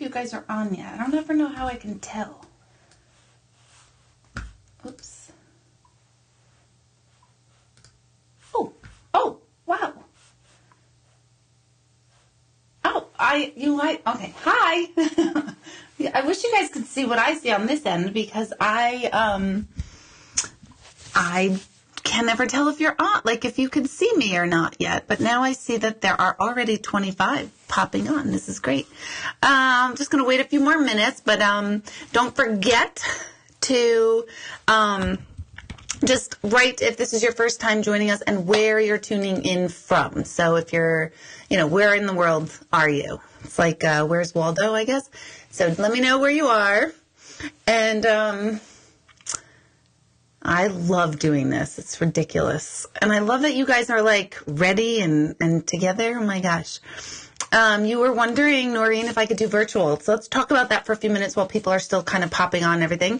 you guys are on yet. I don't ever know how I can tell. Oops. Oh, wow. Oh, okay. Hi. Yeah, I wish you guys could see what I see on this end because I can never tell if you're on, like if you can see me or not yet. But now I see that there are already 25 popping on. This is great. I'm just going to wait a few more minutes, but don't forget to just write if this is your first time joining us and where you're tuning in from. So if you're, where in the world are you? It's like, where's Waldo, I guess? So let me know where you are. And I love doing this. It's ridiculous. And I love that you guys are like ready and together. Oh my gosh. You were wondering, Noreen, if I could do virtual. So let's talk about that for a few minutes while people are still kind of popping on and everything.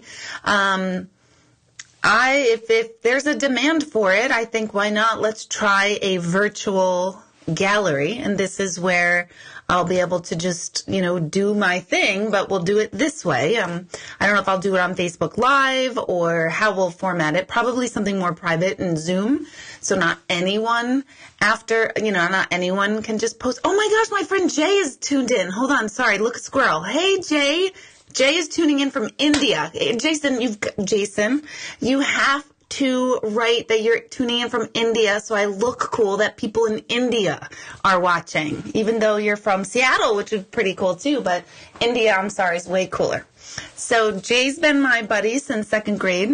If there's a demand for it, I think why not? Let's try a virtual gallery. And this is where I'll be able to just, do my thing, but we'll do it this way. I don't know if I'll do it on Facebook Live or how we'll format it. Probably something more private in Zoom. So not anyone not anyone can just post. Oh my gosh, my friend Jay is tuned in. Hold on. Sorry. Look, squirrel. Hey, Jay. Jay is tuning in from India. Jason, you have to write that you're tuning in from India so I look cool that people in India are watching, even though you're from Seattle, which is pretty cool too, but India, I'm sorry, is way cooler. So Jay's been my buddy since second grade,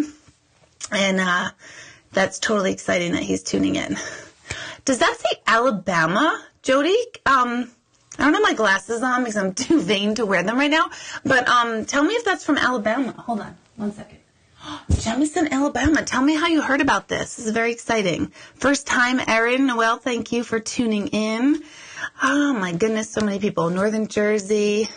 and that's totally exciting that he's tuning in. Does that say Alabama, Jody? I don't have my glasses on because I'm too vain to wear them right now, but tell me if that's from Alabama. Hold on, 1 second. Jemison, Alabama. Tell me how you heard about this. This is very exciting. First time, Erin. Noel, thank you for tuning in. Oh, my goodness, so many people. Northern Jersey.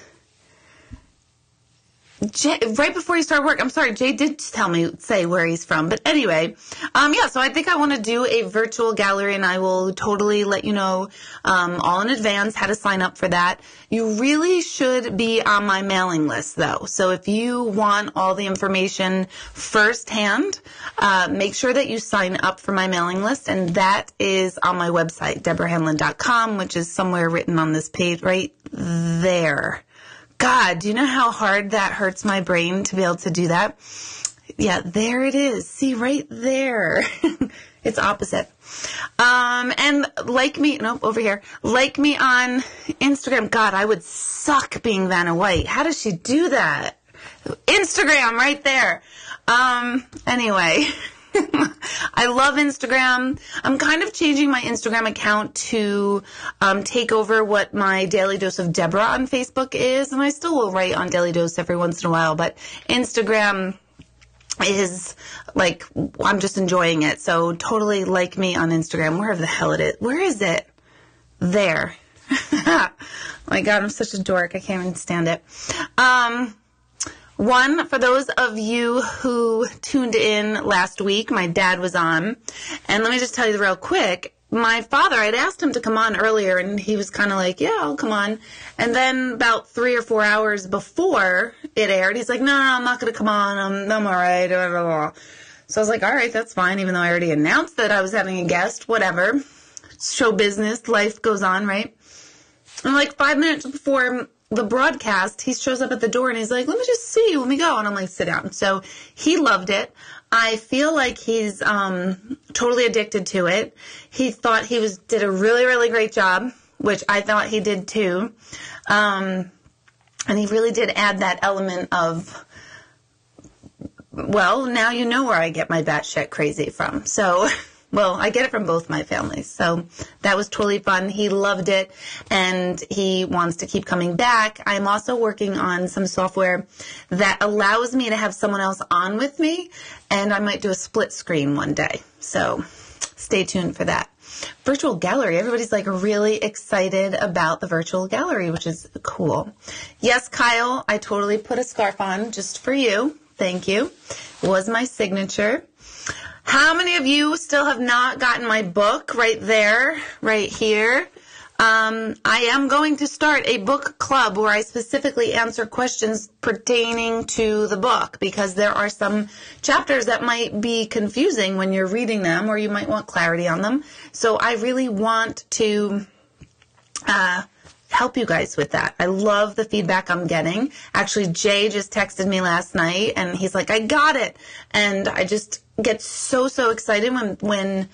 Jay, right before you start work, I'm sorry, Jay did say where he's from. But anyway, so I think I want to do a virtual gallery, and I will totally let you know all in advance how to sign up for that. You really should be on my mailing list, though. So if you want all the information firsthand, make sure that you sign up for my mailing list, and that is on my website, deborahhanlon.com, which is somewhere written on this page right there. God, do you know how hard that hurts my brain to be able to do that? Yeah, there it is. See, right there. It's opposite. And like me on Instagram. God, I would suck being Vanna White. How does she do that? Instagram, right there. Anyway. I love Instagram. I'm kind of changing my Instagram account to take over what my Daily Dose of Deborah on Facebook is, and I still will write on Daily Dose every once in a while, but Instagram is like, I'm just enjoying it, so totally like me on Instagram. Where the hell it is? Where is it? There. Oh my God, I'm such a dork. I can't even stand it. One, for those of you who tuned in last week, my dad was on. And let me just tell you real quick, my father, I'd asked him to come on earlier, and he was kind of like, yeah, I'll come on. And then about 3 or 4 hours before it aired, he's like, no, I'm not going to come on. I'm all right. So I was like, all right, that's fine, even though I already announced that I was having a guest, whatever. Show business, life goes on, right? And like 5 minutes before the broadcast, he shows up at the door and he's like, let me just see, let me go. And I'm like, sit down. So he loved it. I feel like he's totally addicted to it. He thought he did a really, really great job, which I thought he did too. And he really did add that element of, well, now you know where I get my batshit crazy from. So, well, I get it from both my families. So that was totally fun. He loved it, and he wants to keep coming back. I'm also working on some software that allows me to have someone else on with me, and I might do a split screen one day. So stay tuned for that. Virtual gallery. Everybody's like really excited about the virtual gallery, which is cool. Yes, Kyle, I totally put a scarf on just for you. Thank you. It was my signature. How many of you still have not gotten my book right there, right here? I am going to start a book club where I specifically answer questions pertaining to the book, because there are some chapters that might be confusing when you're reading them, or you might want clarity on them. So I really want to help you guys with that. I love the feedback I'm getting. Actually, Jay just texted me last night, and he's like, I got it. And I just get so excited when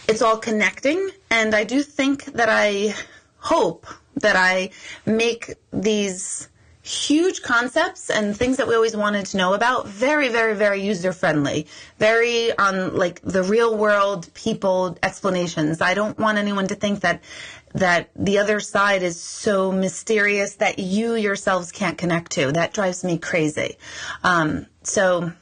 it's all connecting. And I do think that I hope that I make these huge concepts and things that we always wanted to know about very, very, very user-friendly, very on like the real world people explanations. I don't want anyone to think that the other side is so mysterious that you yourselves can't connect to. That drives me crazy. So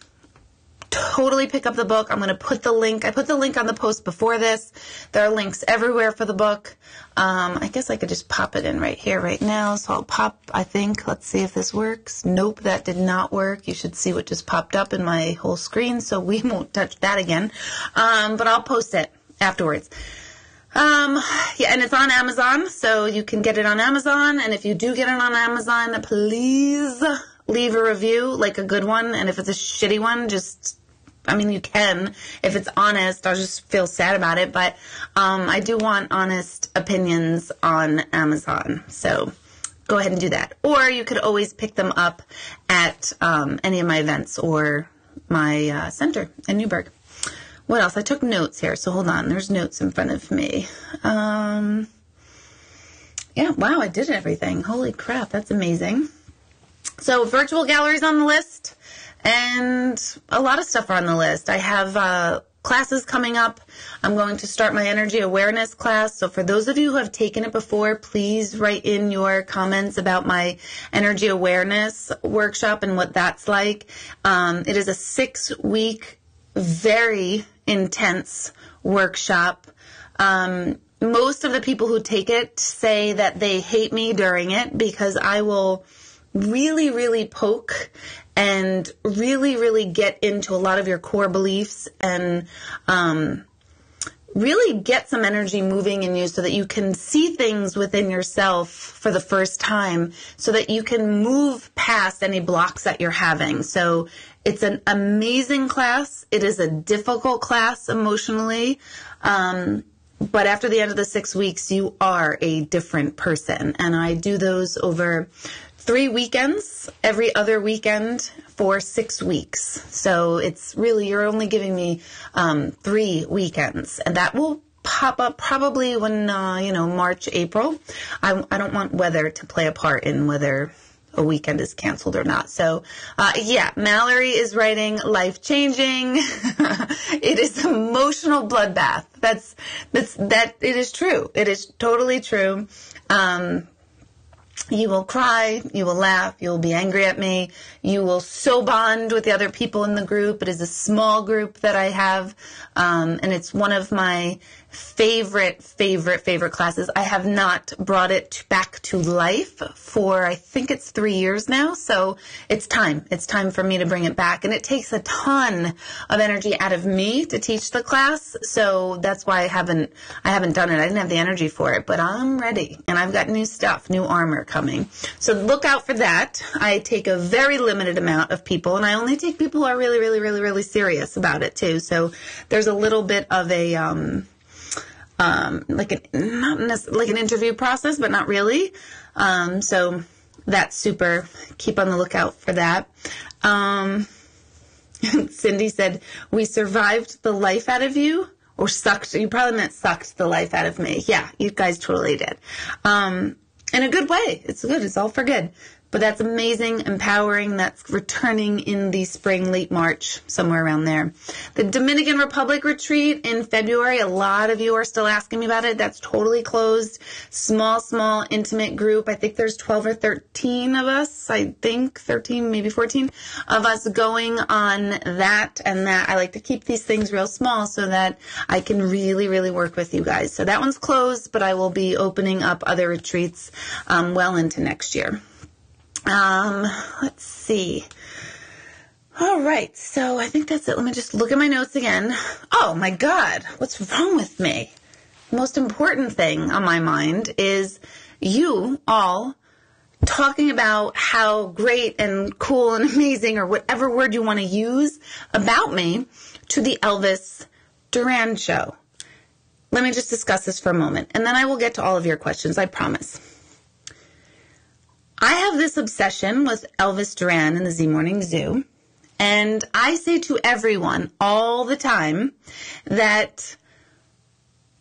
totally pick up the book. I'm going to put the link. I put the link on the post before this. There are links everywhere for the book. I guess I could just pop it in right here, right now. So I'll pop, I think. Let's see if this works. Nope, that did not work. You should see what just popped up in my whole screen, so we won't touch that again. But I'll post it afterwards. Yeah, and it's on Amazon, so you can get it on Amazon. And if you do get it on Amazon, please leave a review, like a good one. And if it's a shitty one, you can. If it's honest, I'll just feel sad about it. But I do want honest opinions on Amazon. So go ahead and do that. Or you could always pick them up at any of my events or my center in Newburgh. What else? I took notes here, so hold on. There's notes in front of me. Yeah, wow, I did everything. Holy crap, that's amazing. So virtual galleries on the list, and a lot of stuff are on the list. I have classes coming up. I'm going to start my energy awareness class. So for those of you who have taken it before, please write in your comments about my energy awareness workshop and what that's like. It is a 6-week, very intense workshop. Most of the people who take it say that they hate me during it, because I will really, really poke and really, really get into a lot of your core beliefs and really get some energy moving in you so that you can see things within yourself for the first time, so that you can move past any blocks that you're having. So it's an amazing class. It is a difficult class emotionally. But after the end of the 6 weeks, you are a different person. And I do those over 3 weekends, every other weekend for 6 weeks. So it's really, you're only giving me 3 weekends. And that will pop up probably when, March, April. I don't want weather to play a part in whether a weekend is canceled or not. So, Mallory is writing life-changing. It is emotional bloodbath. That it is true. It is totally true. You will cry, you will laugh, you will be angry at me, you will so bond with the other people in the group. It is a small group that I have, and it's one of my favorite classes. I have not brought it back to life for, I think it's 3 years now, so it's time. It's time for me to bring it back, and it takes a ton of energy out of me to teach the class, so that's why I haven't done it. I didn't have the energy for it, but I'm ready, and I've got new stuff, new armor coming. So look out for that. I take a very limited amount of people, and I only take people who are really, really, really, really serious about it too. So there's a little bit of a like an interview process, but not really. So that's super. Keep on the lookout for that. Cindy said, we survived the life out of you, or sucked. You probably meant sucked the life out of me. Yeah, you guys totally did. In a good way. It's good. It's all for good. But that's amazing, empowering. That's returning in the spring, late March, somewhere around there. The Dominican Republic retreat in February, a lot of you are still asking me about it. That's totally closed. Small, intimate group. I think there's 12 or 13 of us. I think 13, maybe 14 of us going on that and that. I like to keep these things real small so that I can really, really work with you guys. So that one's closed, but I will be opening up other retreats well into next year. Let's see. All right. So I think that's it. Let me just look at my notes again. Oh my God. What's wrong with me? most important thing on my mind is you all talking about how great and cool and amazing, or whatever word you want to use, about me to the Elvis Duran show. Let me just discuss this for a moment, and then I will get to all of your questions, I promise. I have this obsession with Elvis Duran and the Z Morning Zoo, and I say to everyone all the time that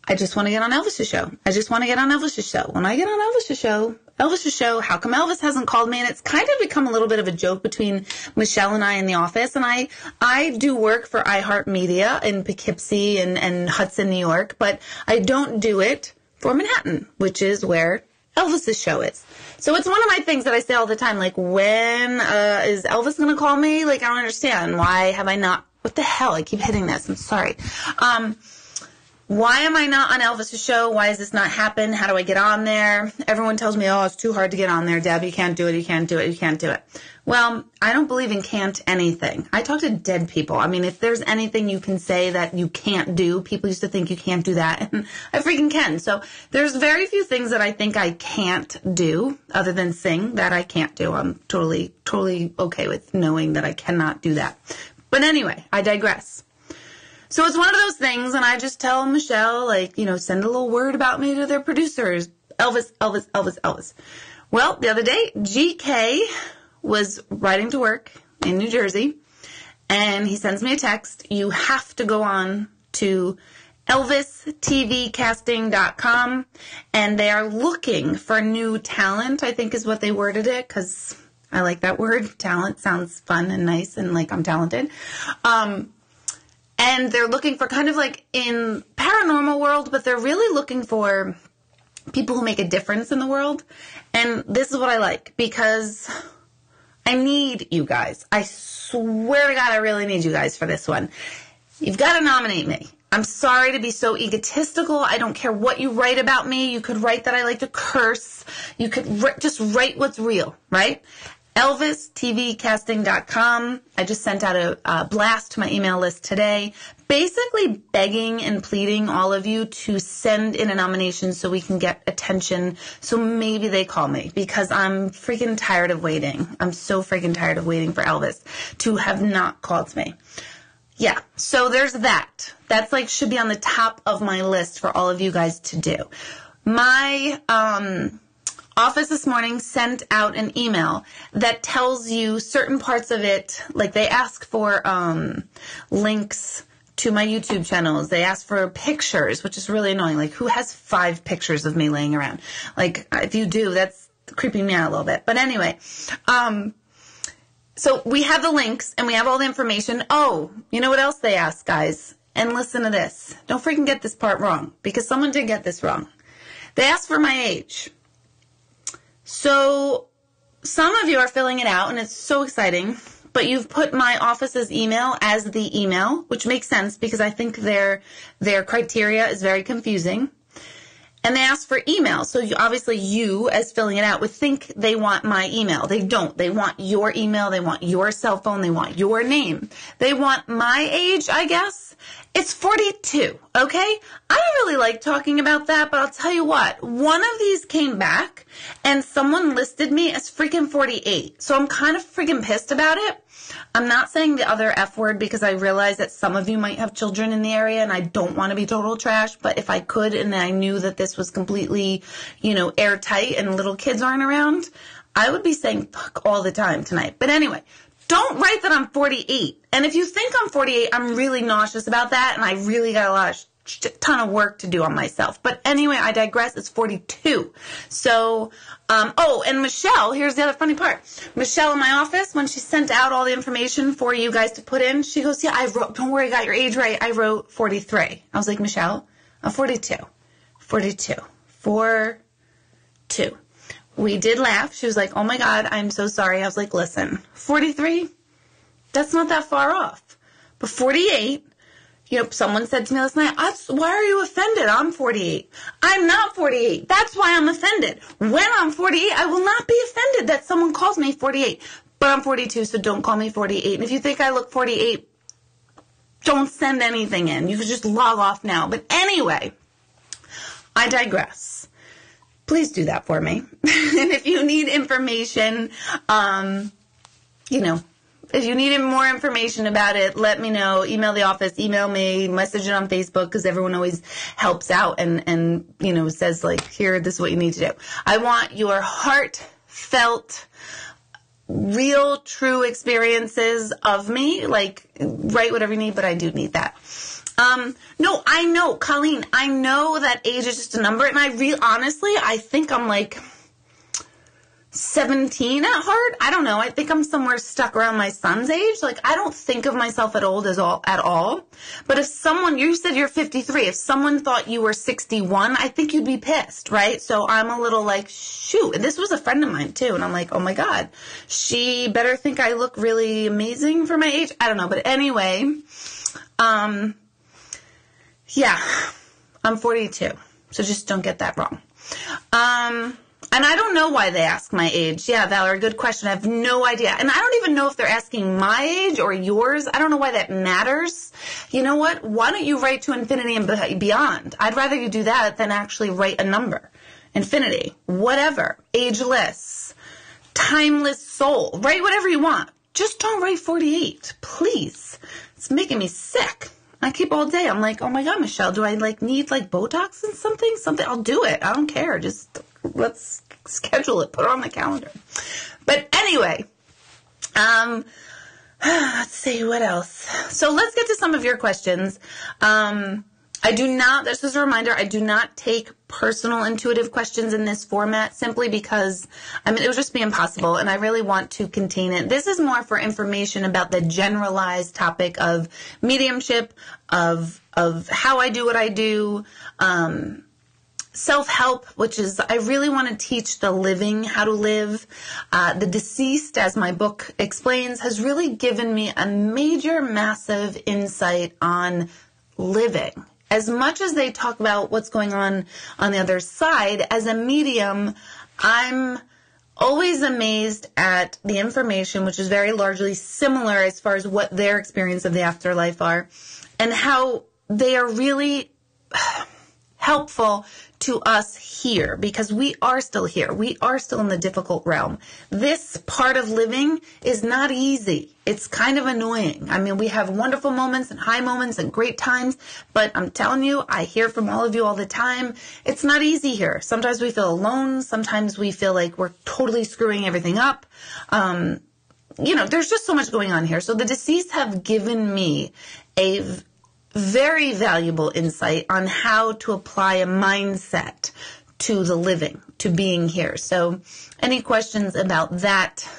I just want to get on Elvis's show. I just want to get on Elvis's show. When I get on Elvis's show, how come Elvis hasn't called me? And it's kind of become a little bit of a joke between Michelle and I in the office. And I do work for iHeartMedia in Poughkeepsie and Hudson, New York, but I don't do it for Manhattan, which is where Elvis's show is. So it's one of my things that I say all the time, like, when is Elvis going to call me? Like, I don't understand. Why have I not? What the hell? I keep hitting this. I'm sorry. Why am I not on Elvis's show? Why has this not happened? How do I get on there? Everyone tells me, oh, it's too hard to get on there, Deb. You can't do it. You can't do it. You can't do it. Well, I don't believe in can't anything. I talk to dead people. I mean, if there's anything you can say that you can't do, people used to think you can't do that, and I freaking can. So there's very few things that I think I can't do other than sing that I can't do. I'm totally okay with knowing that I cannot do that. But anyway, I digress. So it's one of those things, and I just tell Michelle, like, send a little word about me to their producers. Elvis. Well, the other day, GK was riding to work in New Jersey, and he sends me a text. You have to go on to ElvisTVcasting.com, and they are looking for new talent, I think is what they worded it, because I like that word. Talent sounds fun and nice and like I'm talented. And they're looking for kind of like in paranormal world, but they're really looking for people who make a difference in the world. And this is what I like, because I need you guys. I swear to God, I really need you guys for this one. You've got to nominate me. I'm sorry to be so egotistical. I don't care what you write about me. You could write that I like to curse. You could just write what's real, right? ElvisTVcasting.com. I just sent out a blast to my email list today, basically begging and pleading all of you to send in a nomination so we can get attention, so maybe they call me, because I'm freaking tired of waiting. I'm so freaking tired of waiting for Elvis to have not called me. Yeah, so there's that. That's like should be on the top of my list for all of you guys to do. My office this morning sent out an email that tells you certain parts of it, like they ask for links to my YouTube channels. They ask for pictures, which is really annoying. Like, who has 5 pictures of me laying around? Like, if you do, that's creeping me out a little bit. But anyway, so we have the links and we have all the information. Oh, you know what else they ask, guys? And listen to this. Don't freaking get this part wrong, because someone did get this wrong. They asked for my age. So some of you are filling it out, and it's so exciting, but you've put my office's email as the email, which makes sense because I think their criteria is very confusing. And they ask for email. So obviously you, as filling it out, would think they want my email. They don't. They want your email. They want your cell phone. They want your name. They want my age, I guess. It's 42, okay? I don't really like talking about that, but I'll tell you what. One of these came back, and someone listed me as freaking 48. So I'm kind of freaking pissed about it. I'm not saying the other F word because I realize that some of you might have children in the area, and I don't want to be total trash, but if I could and I knew that this was completely, airtight and little kids aren't around, I would be saying fuck all the time tonight. But anyway, don't write that I'm 48. And if you think I'm 48, I'm really nauseous about that, and I really got a ton of work to do on myself. But anyway, I digress. It's 42. So, and Michelle, here's the other funny part. Michelle in my office, when she sent out all the information for you guys to put in, she goes, yeah, I wrote, don't worry, I got your age right. I wrote 43. I was like, Michelle, I'm 42. 42. We did laugh. She was like, oh my God, I'm so sorry. I was like, listen, 43, that's not that far off. But 48, someone said to me last night, why are you offended? I'm 48. I'm not 48. That's why I'm offended. When I'm 48, I will not be offended that someone calls me 48. But I'm 42, so don't call me 48. And if you think I look 48, don't send anything in. You can just log off now. But anyway, I digress. Please do that for me. And if you need information, if you need more information about it, let me know. Email the office, email me, message it on Facebook, because everyone always helps out and says, like, here, this is what you need to do. I want your heartfelt, real, true experiences of me. Like, write whatever you need, but I do need that. No, I know, Colleen, I know that age is just a number, and honestly, I think I'm like 17 at heart. I don't know. I think I'm somewhere stuck around my son's age. Like, I don't think of myself at all. But if you said you're 53, if someone thought you were 61, I think you'd be pissed, right? So I'm a little like, shoot. And this was a friend of mine too. And I'm like, oh my God, she better think I look really amazing for my age. I don't know. But anyway, yeah, I'm 42. So just don't get that wrong. And I don't know why they ask my age. Yeah, Valerie, good question. I have no idea. And I don't even know if they're asking my age or yours. I don't know why that matters. You know what? Why don't you write to infinity and beyond? I'd rather you do that than actually write a number. Infinity, whatever, ageless, timeless soul. Write whatever you want. Just don't write 48, please. It's making me sick. I keep all day. I'm like, oh my God, Michelle, do I need Botox and something? I'll do it. I don't care. Just let's schedule it. Put it on the calendar. But anyway, let's see what else. So let's get to some of your questions. This is a reminder, I do not take personal intuitive questions in this format simply because, it would just be impossible, and I really want to contain it. This is more for information about the generalized topic of mediumship, of how I do what I do, self-help, which is, I really want to teach the living how to live. The deceased, as my book explains, has really given me a major, massive insight on living. As much as they talk about what's going on the other side, as a medium, I'm always amazed at the information, which is very largely similar as far as what their experience of the afterlife are, and how they are really helpful to us here, because we are still here. We are still in the difficult realm. This part of living is not easy. It's kind of annoying. We have wonderful moments and high moments and great times, but I'm telling you, I hear from all of you all the time, it's not easy here. Sometimes we feel alone. Sometimes we feel like we're totally screwing everything up. There's just so much going on here. So the deceased have given me a very valuable insight on how to apply a mindset to the living, to being here. So any questions about that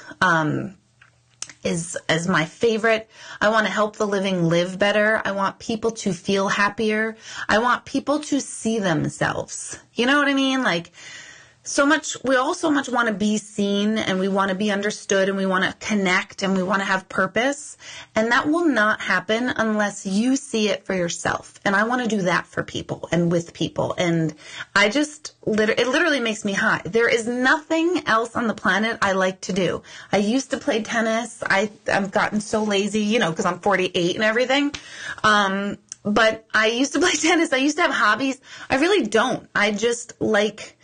is my favorite. I want to help the living live better. I want people to feel happier. I want people to see themselves. You know what I mean? We all so much want to be seen, and we want to be understood, and we want to connect, and we want to have purpose. And that will not happen unless you see it for yourself. And I want to do that for people and with people. And it literally makes me high. There is nothing else on the planet I like to do. I used to play tennis. I've gotten so lazy, because I'm 48 and everything. But I used to play tennis. I used to have hobbies. I really don't. I just like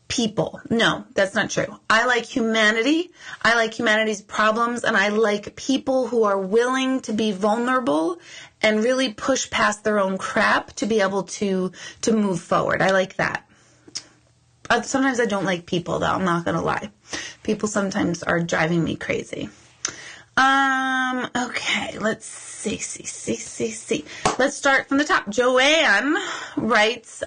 people. No, that's not true. I like humanity. I like humanity's problems, and I like people who are willing to be vulnerable and really push past their own crap to be able to move forward. I like that. Sometimes I don't like people, though. I'm not going to lie. People sometimes are driving me crazy. Okay, let's see. Let's start from the top. Joanne writes,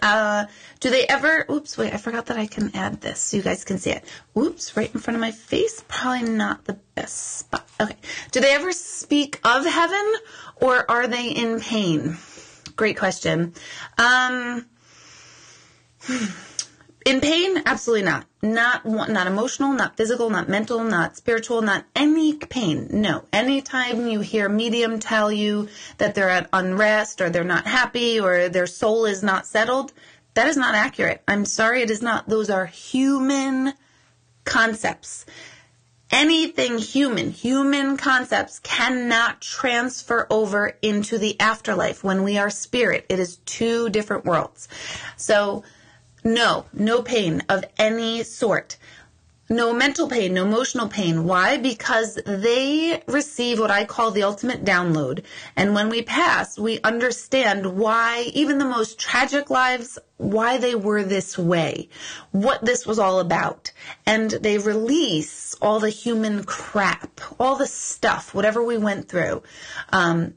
do they ever, oops, wait, I forgot that I can add this so you guys can see it. Oops, right in front of my face. Probably not the best spot. Okay. Do they ever speak of heaven, or are they in pain? Great question. In pain? Absolutely not. Not emotional, not physical, not mental, not spiritual, not any pain. No. Anytime you hear medium tell you that they're at unrest, or they're not happy, or their soul is not settled, that is not accurate. I'm sorry, it is not. Those are human concepts. Anything human concepts cannot transfer over into the afterlife. When we are spirit, it is two different worlds. So No pain of any sort. No mental pain, no emotional pain. Why? Because they receive what I call the ultimate download. And when we pass, we understand why, even the most tragic lives, why they were this way, what this was all about. And they release all the human crap, all the stuff, whatever we went through.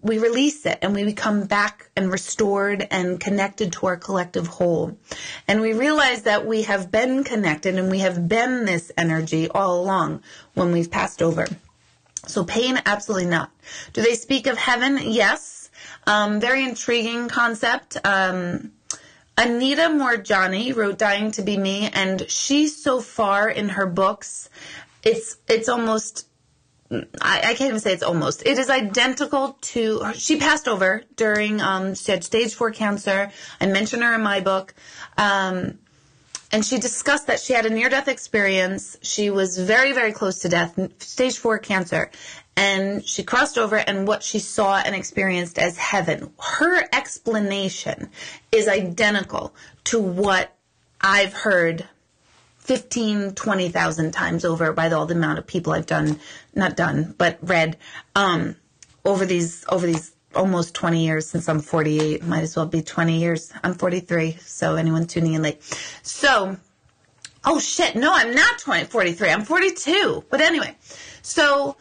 We release it and we become back and restored and connected to our collective whole. And we realize that we have been connected and we have been this energy all along when we've passed over. So pain, absolutely not. Do they speak of heaven? Yes. Very intriguing concept. Anita Morjani wrote Dying to Be Me, and she's so far in her books, it's almost, I can't even say it's almost, it is identical to, she passed over during, she had stage 4 cancer. I mention her in my book. And she discussed that she had a near-death experience. She was very, very close to death, stage 4 cancer. And she crossed over, and what she saw and experienced as heaven. Her explanation is identical to what I've heard 15, 20,000 times over by all the amount of people I've read over these almost 20 years since I'm 48. Might as well be 20 years. I'm 43, so anyone tuning in late. So, oh shit, no, I'm not 43. I'm 42. But anyway, so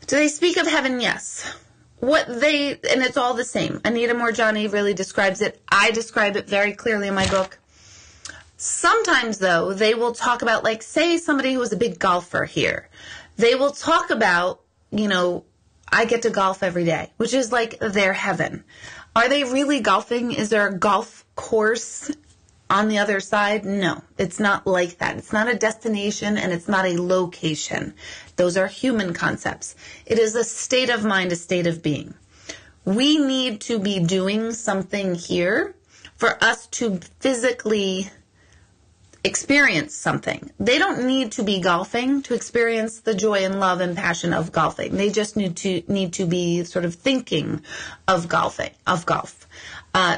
do they speak of heaven? Yes. And it's all the same. Anita Morjani really describes it. I describe it very clearly in my book. Sometimes, though, they will talk about, like, say somebody who was a big golfer here. They will talk about, I get to golf every day, which is like their heaven. Are they really golfing? Is there a golf course on the other side? No, it's not like that. It's not a destination and it's not a location. Those are human concepts. It is a state of mind, a state of being. We need to be doing something here for us to physically experience something. They don't need to be golfing to experience the joy and love and passion of golfing. They just need to be sort of thinking of golf.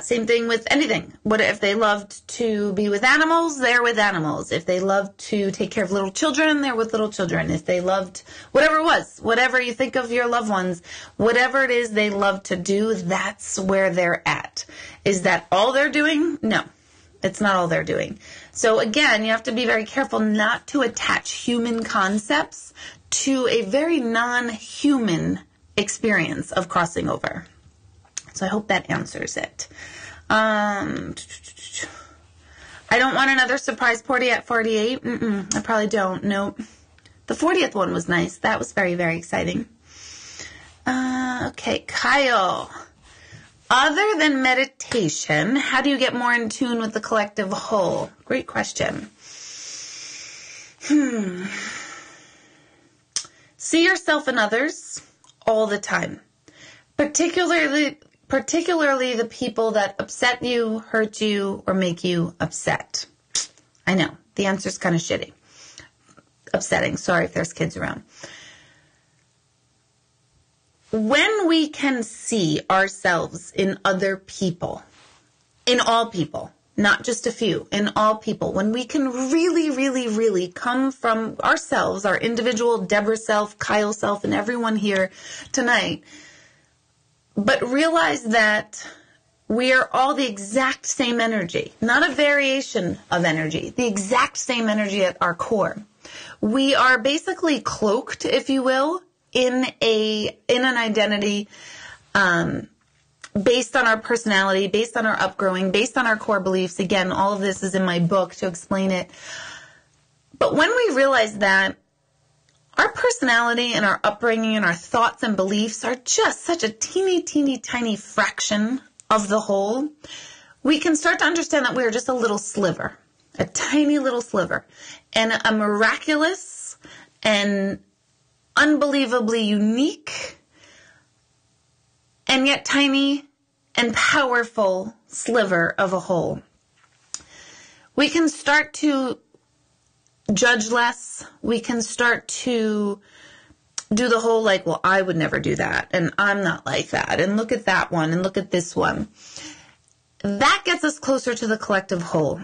Same thing with anything. What if they loved to be with animals? They're with animals. If they loved to take care of little children, they're with little children. If they loved whatever it was, whatever you think of your loved ones, whatever it is they love to do, that's where they're at. Is that all they're doing? No. It's not all they're doing. So again, you have to be very careful not to attach human concepts to a very non-human experience of crossing over. So I hope that answers it. I don't want another surprise party at 48. I probably don't. Nope. The 40th one was nice. That was very, very exciting. Okay, Kyle. Other than meditation, how do you get more in tune with the collective whole? Great question. See yourself in others all the time. Particularly the people that upset you, hurt you, or make you upset. I know, the answer's kind of shitty. Upsetting. Sorry if there's kids around. When we can see ourselves in other people, in all people, not just a few, in all people, when we can really, really, really come from ourselves, our individual Deborah self, Kyle self, and everyone here tonight, but realize that we are all the exact same energy, not a variation of energy, the exact same energy at our core. We are basically cloaked, if you will, in an identity based on our personality, based on our upbringing, based on our core beliefs. Again, all of this is in my book to explain it. But when we realize that our personality and our upbringing and our thoughts and beliefs are just such a teeny, teeny, tiny fraction of the whole, we can start to understand that we are just a little sliver, a tiny little sliver, and a miraculous and unbelievably unique and yet tiny and powerful sliver of a whole. We can start to judge less. We can start to do the whole like, well, I would never do that, and I'm not like that, and look at that one, and look at this one. That gets us closer to the collective whole.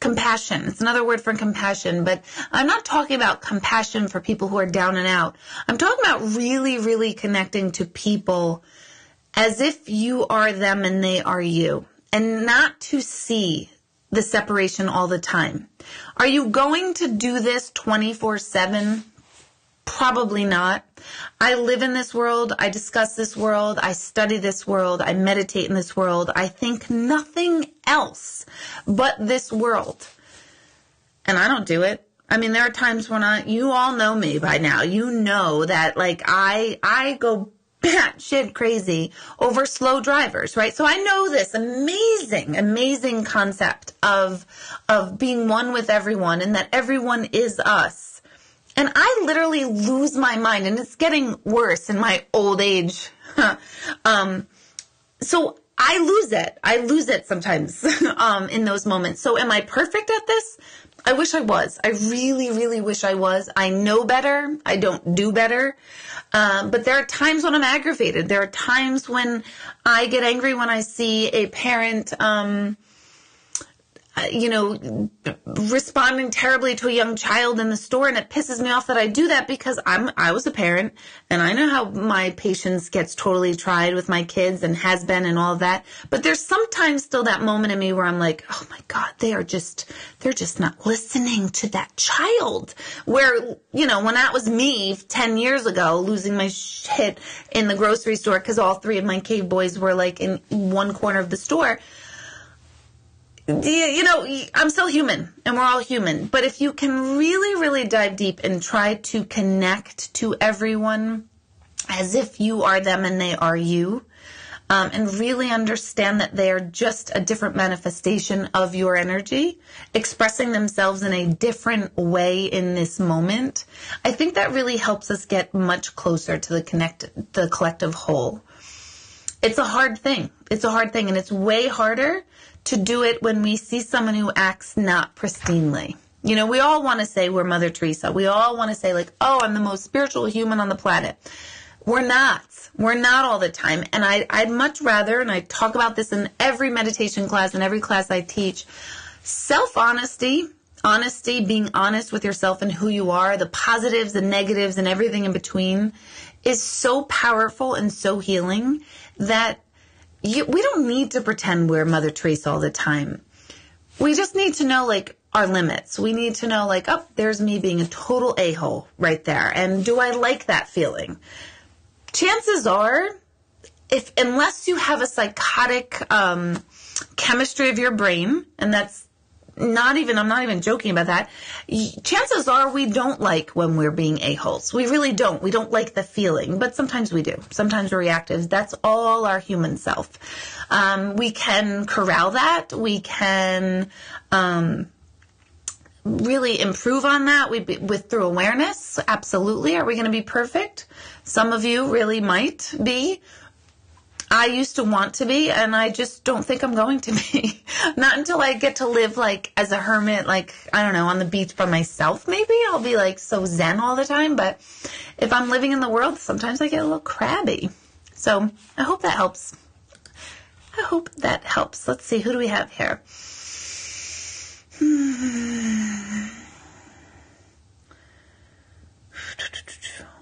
compassion. It's another word for compassion, but I'm not talking about compassion for people who are down and out. I'm talking about really, really connecting to people as if you are them and they are you, and not to see the separation all the time. Are you going to do this 24/7? Probably not. I live in this world. I discuss this world. I study this world. I meditate in this world. I think nothing else but this world. And I don't do it. I mean, there are times when you all know me by now. You know that like I go batshit crazy over slow drivers, right? So I know this amazing, amazing concept of being one with everyone and that everyone is us. And I literally lose my mind, and it's getting worse in my old age. So I lose it. I lose it sometimes in those moments. So am I perfect at this? I wish I was. I really, really wish I was. I know better. I don't do better. But there are times when I'm aggravated. There are times when I get angry when I see a parent responding terribly to a young child in the store, and it pisses me off that I do that because I was a parent, and I know how my patience gets totally tried with my kids and has been and all of that. But there's sometimes still that moment in me where I'm like, oh my God, they're just not listening to that child. Where, when that was me 10 years ago, losing my shit in the grocery store because all three of my cave boys were like in one corner of the store. I'm still human, and we're all human. But if you can really, really dive deep and try to connect to everyone as if you are them and they are you, and really understand that they are just a different manifestation of your energy, expressing themselves in a different way in this moment, I think that really helps us get much closer to the collective whole. It's a hard thing. It's a hard thing, and it's way harder to do it when we see someone who acts not pristinely. We all want to say we're Mother Teresa. We all want to say like, oh, I'm the most spiritual human on the planet. We're not. We're not all the time. And I'd much rather, and I talk about this in every meditation class and every class I teach, self-honesty, being honest with yourself and who you are, the positives, the negatives, and everything in between is so powerful and so healing that we don't need to pretend we're Mother Teresa all the time. We just need to know, like, our limits. We need to know, like, oh, there's me being a total a-hole right there. And do I like that feeling? Chances are, unless you have a psychotic chemistry of your brain, and that's I'm not even joking about that. Chances are we don't like when we're being a-holes. We really don't. We don't like the feeling, but sometimes we do. Sometimes we're reactive. That's all our human self. We can corral that. We can really improve on that through awareness. Absolutely. Are we going to be perfect? Some of you really might be. I used to want to be, and I just don't think I'm going to be. Not until I get to live, like, as a hermit, like, I don't know, on the beach by myself, maybe. I'll be, like, so zen all the time. But if I'm living in the world, sometimes I get a little crabby. So I hope that helps. Let's see, who do we have here?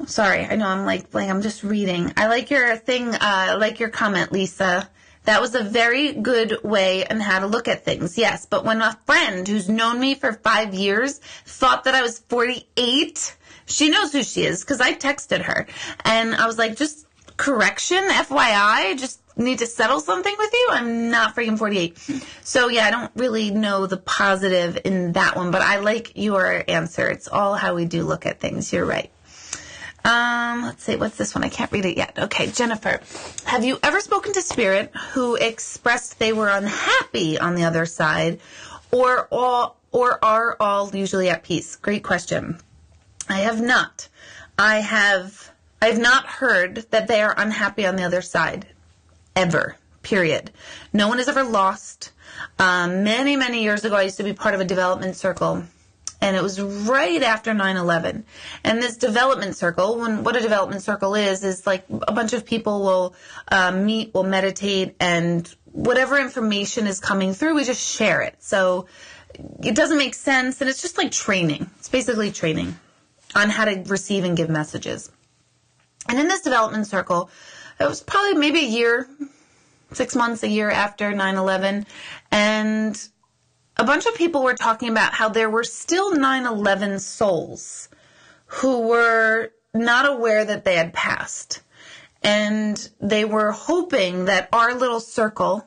Sorry, I know I'm like blank. I'm just reading. I like your thing. I like your comment, Lisa. That was a very good way on how to look at things. Yes, but when a friend who's known me for 5 years thought that I was 48, she knows who she is because I texted her. And I was like, just correction, FYI, just need to settle something with you. I'm not freaking 48. So, yeah, I don't really know the positive in that one, but I like your answer. It's all how we do look at things. You're right. Let's see, what's this one? I can't read it yet. Okay, Jennifer, have you ever spoken to Spirit who expressed they were unhappy on the other side, or are all usually at peace? Great question. I have not. I've not heard that they are unhappy on the other side, ever, period. No one has ever lost. Many, many years ago, I used to be part of a development circle. And it was right after 9/11. And this development circle, what a development circle is like a bunch of people will meet, will meditate, and whatever information is coming through, we just share it. So it doesn't make sense. And it's just like training. It's basically training on how to receive and give messages. And in this development circle, it was probably maybe a year, 6 months, a year after 9/11. And a bunch of people were talking about how there were still 9/11 souls who were not aware that they had passed. And they were hoping that our little circle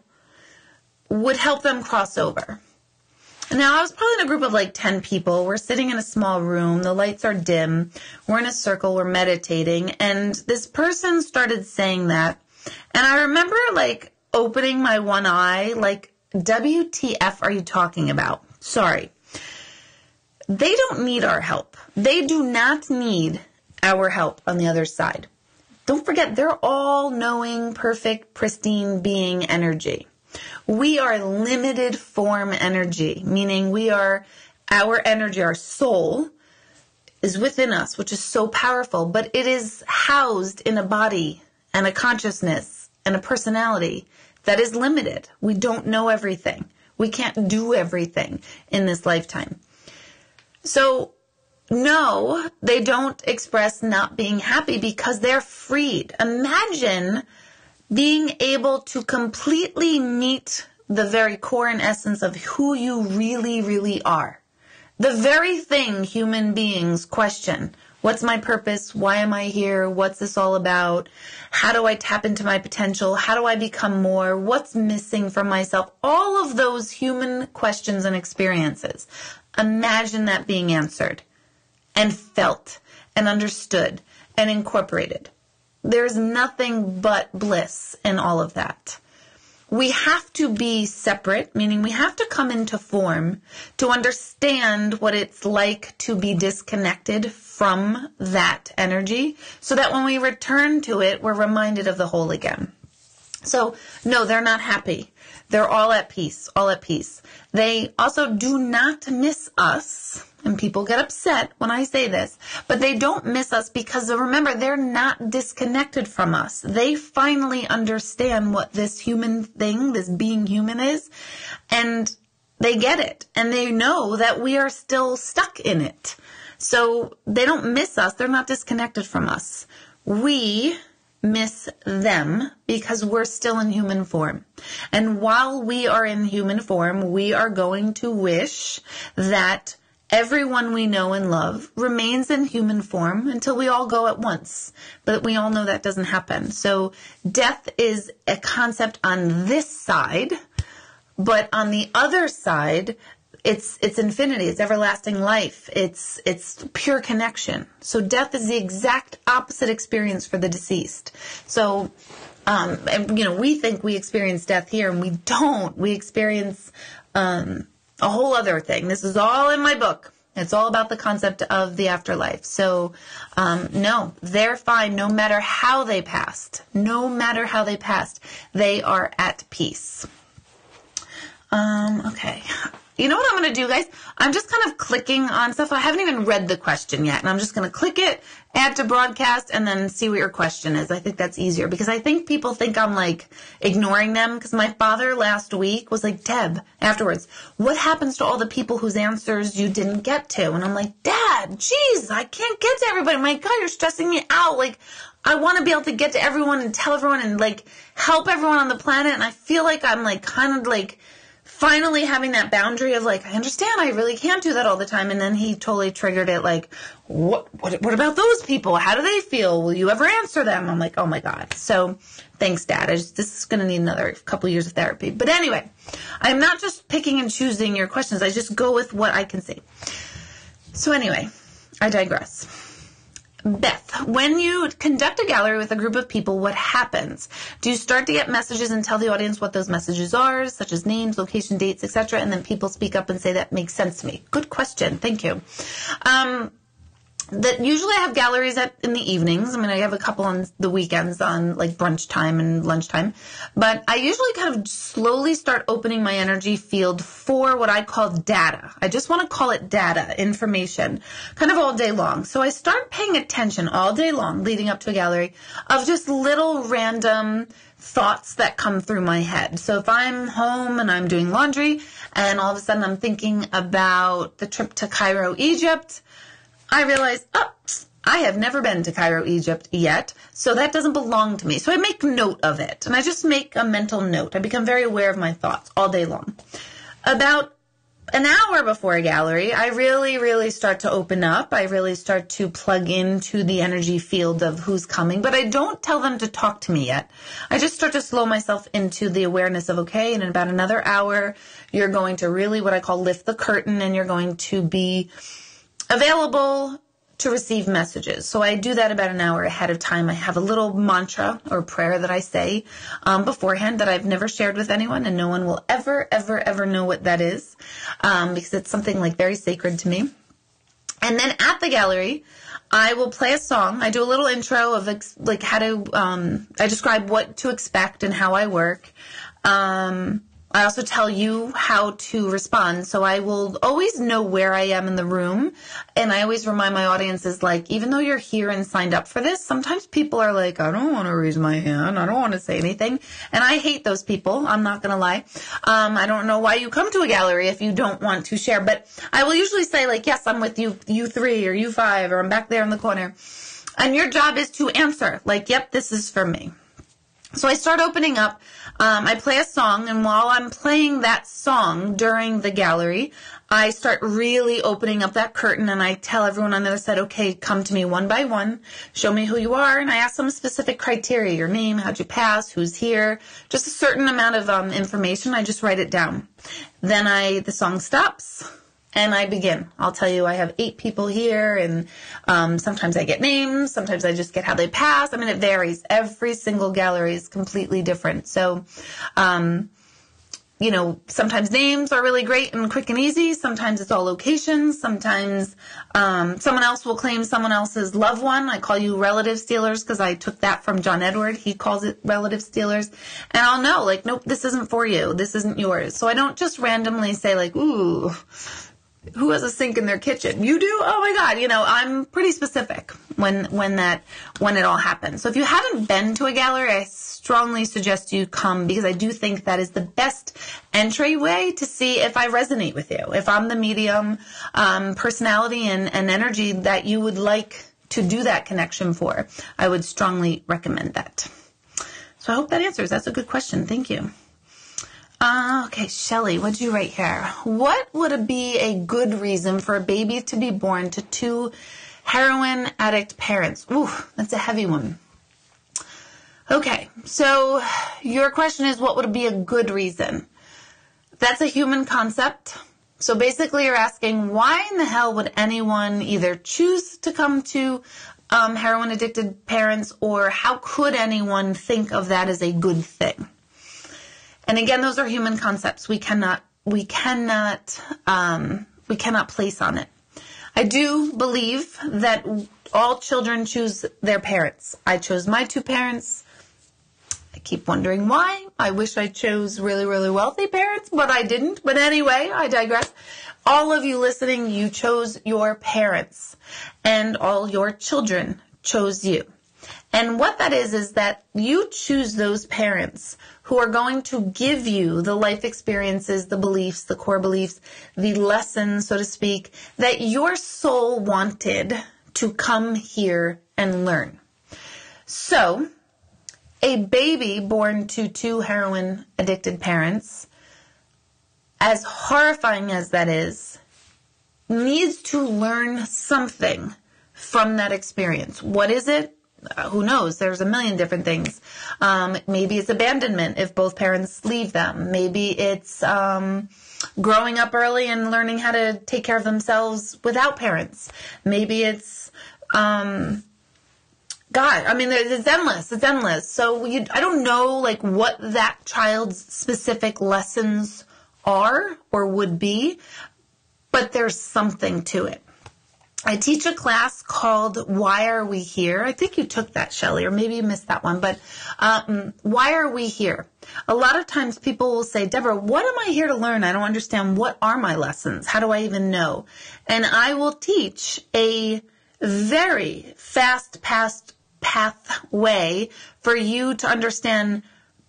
would help them cross over. Now, I was probably in a group of like 10 people. We're sitting in a small room. The lights are dim. We're in a circle. We're meditating. And this person started saying that. And I remember like opening my one eye, like, WTF are you talking about? Sorry. They don't need our help. They do not need our help on the other side. Don't forget, they're all knowing, perfect, pristine being energy. We are limited form energy, meaning our energy, our soul is within us, which is so powerful, but it is housed in a body and a consciousness and a personality that is limited. We don't know everything. We can't do everything in this lifetime. So, no, they don't express not being happy because they're freed. Imagine being able to completely meet the very core and essence of who you really, really are. The very thing human beings question. What's my purpose? Why am I here? What's this all about? How do I tap into my potential? How do I become more? What's missing from myself? All of those human questions and experiences. Imagine that being answered and felt and understood and incorporated. There's nothing but bliss in all of that. We have to be separate, meaning we have to come into form to understand what it's like to be disconnected from that energy so that when we return to it, we're reminded of the whole again. So, no, they're not happy. They're all at peace, all at peace. They also do not miss us, and people get upset when I say this, but they don't miss us because, remember, they're not disconnected from us. They finally understand what this human thing, this being human is, and they get it, and they know that we are still stuck in it. So they don't miss us. They're not disconnected from us. We miss them because we're still in human form. And while we are in human form, we are going to wish that everyone we know and love remains in human form until we all go at once. But we all know that doesn't happen. So death is a concept on this side, but on the other side, it's infinity, it's everlasting life, it's pure connection. So death is the exact opposite experience for the deceased. So, we think we experience death here, and we don't. We experience a whole other thing. This is all in my book. It's all about the concept of the afterlife. So, no, they're fine no matter how they passed. No matter how they passed, they are at peace. Okay. You know what I'm going to do, guys? I'm just kind of clicking on stuff. I haven't even read the question yet. And I'm just going to click it, add to broadcast, and then see what your question is. I think that's easier because I think people think I'm like ignoring them. Because my father last week was like, Deb, afterwards, what happens to all the people whose answers you didn't get to? And I'm like, Dad, geez, I can't get to everybody. My God, you're stressing me out. Like, I want to be able to get to everyone and tell everyone and like help everyone on the planet. And I feel like I'm like kind of like finally having that boundary of like, I understand I really can't do that all the time. And then he totally triggered it like, what about those people? How do they feel? Will you ever answer them? I'm like, oh my God. So thanks, Dad. This is going to need another couple years of therapy. But anyway, I'm not just picking and choosing your questions. I just go with what I can see. So anyway, I digress. Beth, when you conduct a gallery with a group of people, what happens? Do you start to get messages and tell the audience what those messages are, such as names, location, dates, etc., and then people speak up and say that makes sense to me? Good question. Thank you. That usually I have galleries in the evenings. I mean, I have a couple on the weekends on like brunch time and lunchtime. But I usually kind of slowly start opening my energy field for what I call data. I just want to call it data, information, kind of all day long. So I start paying attention all day long leading up to a gallery of just little random thoughts that come through my head. So if I'm home and I'm doing laundry and all of a sudden I'm thinking about the trip to Cairo, Egypt, I realize, I have never been to Cairo, Egypt yet, so that doesn't belong to me. So I make note of it, and I just make a mental note. I become very aware of my thoughts all day long. About an hour before a gallery, I really start to open up. I really start to plug into the energy field of who's coming, but I don't tell them to talk to me yet. I just start to slow myself into the awareness of, okay, and in about another hour, you're going to really what I call lift the curtain, and you're going to be available to receive messages. So I do that about an hour ahead of time. I have a little mantra or prayer that I say beforehand that I've never shared with anyone, and no one will ever know what that is, because it's something like very sacred to me. And then at the gallery, I will play a song. I do a little intro of like how to, I describe what to expect and how I work. I also tell you how to respond. So I will always know where I am in the room. And I always remind my audiences, like, even though you're here and signed up for this, sometimes people are like, I don't want to raise my hand. I don't want to say anything. And I hate those people. I'm not going to lie. I don't know why you come to a gallery if you don't want to share. But I will usually say, like, yes, I'm with you, you 3 or you 5, or I'm back there in the corner. And your job is to answer, like, yep, this is for me. So I start opening up. I play a song, and while I'm playing that song during the gallery, I start really opening up that curtain, and I tell everyone on the other side, okay, come to me one by one, show me who you are, and I ask some specific criteria, your name, how'd you pass, who's here, just a certain amount of information. I just write it down. Then the song stops. And I begin. I'll tell you I have 8 people here, and sometimes I get names. Sometimes I just get how they pass. I mean, it varies. Every single gallery is completely different. So, sometimes names are really great and quick and easy. Sometimes it's all locations. Sometimes someone else will claim someone else's loved one. I call you relative stealers because I took that from John Edward. He calls it relative stealers. And I'll know, like, nope, this isn't for you. This isn't yours. So I don't just randomly say, like, ooh, who has a sink in their kitchen? You do? Oh my God. I'm pretty specific when it all happens. So if you haven't been to a gallery, I strongly suggest you come, because I do think that is the best entryway to see if I resonate with you. If I'm the medium, personality and energy that you would like to do that connection for, I would strongly recommend that. So I hope that answers. That's a good question. Thank you. Okay, Shelly, what did you write here? What would be a good reason for a baby to be born to 2 heroin addict parents? Ooh, that's a heavy one. Okay, so your question is, what would be a good reason? That's a human concept. So basically you're asking, why in the hell would anyone either choose to come to heroin addicted parents, or how could anyone think of that as a good thing? And again, those are human concepts. We cannot place on it. I do believe that all children choose their parents. I chose my 2 parents. I keep wondering why. I wish I chose really, really wealthy parents, but I didn't. But anyway, I digress. All of you listening, you chose your parents, and all your children chose you. And what that is that you choose those parents who are going to give you the life experiences, the beliefs, the core beliefs, the lessons, so to speak, that your soul wanted to come here and learn. So, a baby born to 2 heroin addicted parents, as horrifying as that is, needs to learn something from that experience. What is it? Who knows? There's a million different things. Maybe it's abandonment if both parents leave them. Maybe it's growing up early and learning how to take care of themselves without parents. Maybe it's, God, I mean, it's endless. It's endless. So I don't know, like, what that child's specific lessons are or would be, but there's something to it. I teach a class called Why Are We Here? I think you took that, Shelly, or maybe you missed that one, but why are we here? A lot of times people will say, Deborah, what am I here to learn? I don't understand. What are my lessons? How do I even know? And I will teach a very fast pathway for you to understand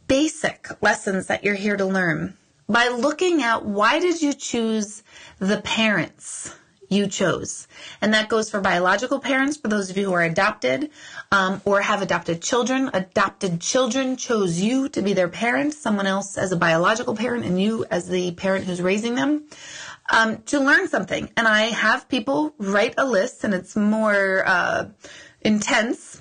basic lessons that you're here to learn. by looking at why did you choose the parents you chose. And that goes for biological parents, for those of you who are adopted or have adopted children. Adopted children chose you to be their parent, someone else as a biological parent, and you as the parent who's raising them, to learn something. And I have people write a list, and it's more intense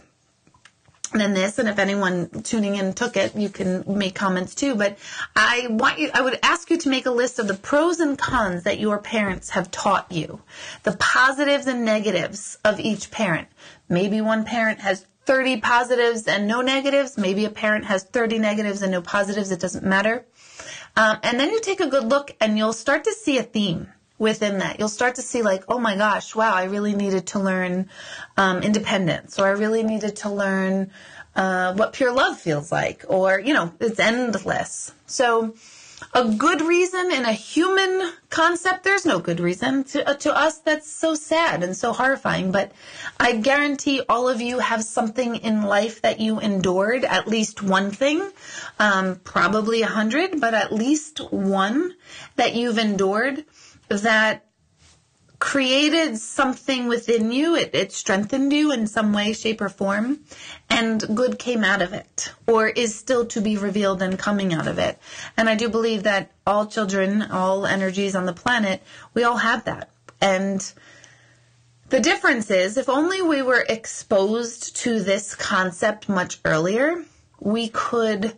than this. And if anyone tuning in took it, you can make comments too. But I would ask you to make a list of the pros and cons that your parents have taught you, the positives and negatives of each parent. Maybe one parent has 30 positives and no negatives. Maybe a parent has 30 negatives and no positives. It doesn't matter. And then you take a good look and you'll start to see a theme within that. You'll start to see like, oh my gosh, wow, I really needed to learn independence, or I really needed to learn what pure love feels like, or, it's endless. So a good reason in a human concept, there's no good reason. To us, that's so sad and so horrifying. But I guarantee all of you have something in life that you endured, at least one thing, probably 100, but at least one that you've endured that created something within you. It strengthened you in some way, shape, or form, and good came out of it, or is still to be revealed and coming out of it. And I do believe that all children, all energies on the planet, we all have that. And the difference is, if only we were exposed to this concept much earlier, we could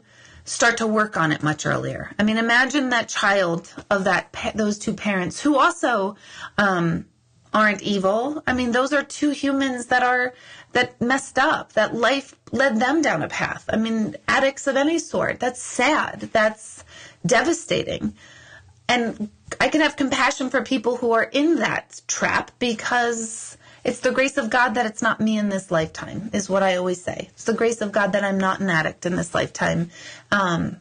start to work on it much earlier. I mean, imagine that child of those two parents who also aren't evil. I mean, those are two humans that messed up, that life led them down a path. I mean, addicts of any sort. That's sad. That's devastating. And I can have compassion for people who are in that trap, because it's the grace of God that it's not me in this lifetime, is what I always say. It's the grace of God that I'm not an addict in this lifetime. And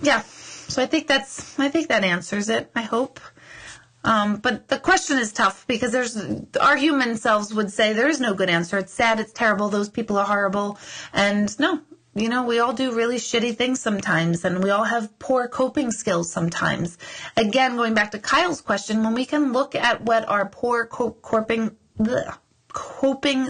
yeah, so I think that answers it, I hope. But the question is tough, because our human selves would say there is no good answer. It's sad. It's terrible. Those people are horrible. And no, we all do really shitty things sometimes, and we all have poor coping skills sometimes. Again, going back to Kyle's question, when we can look at what our poor coping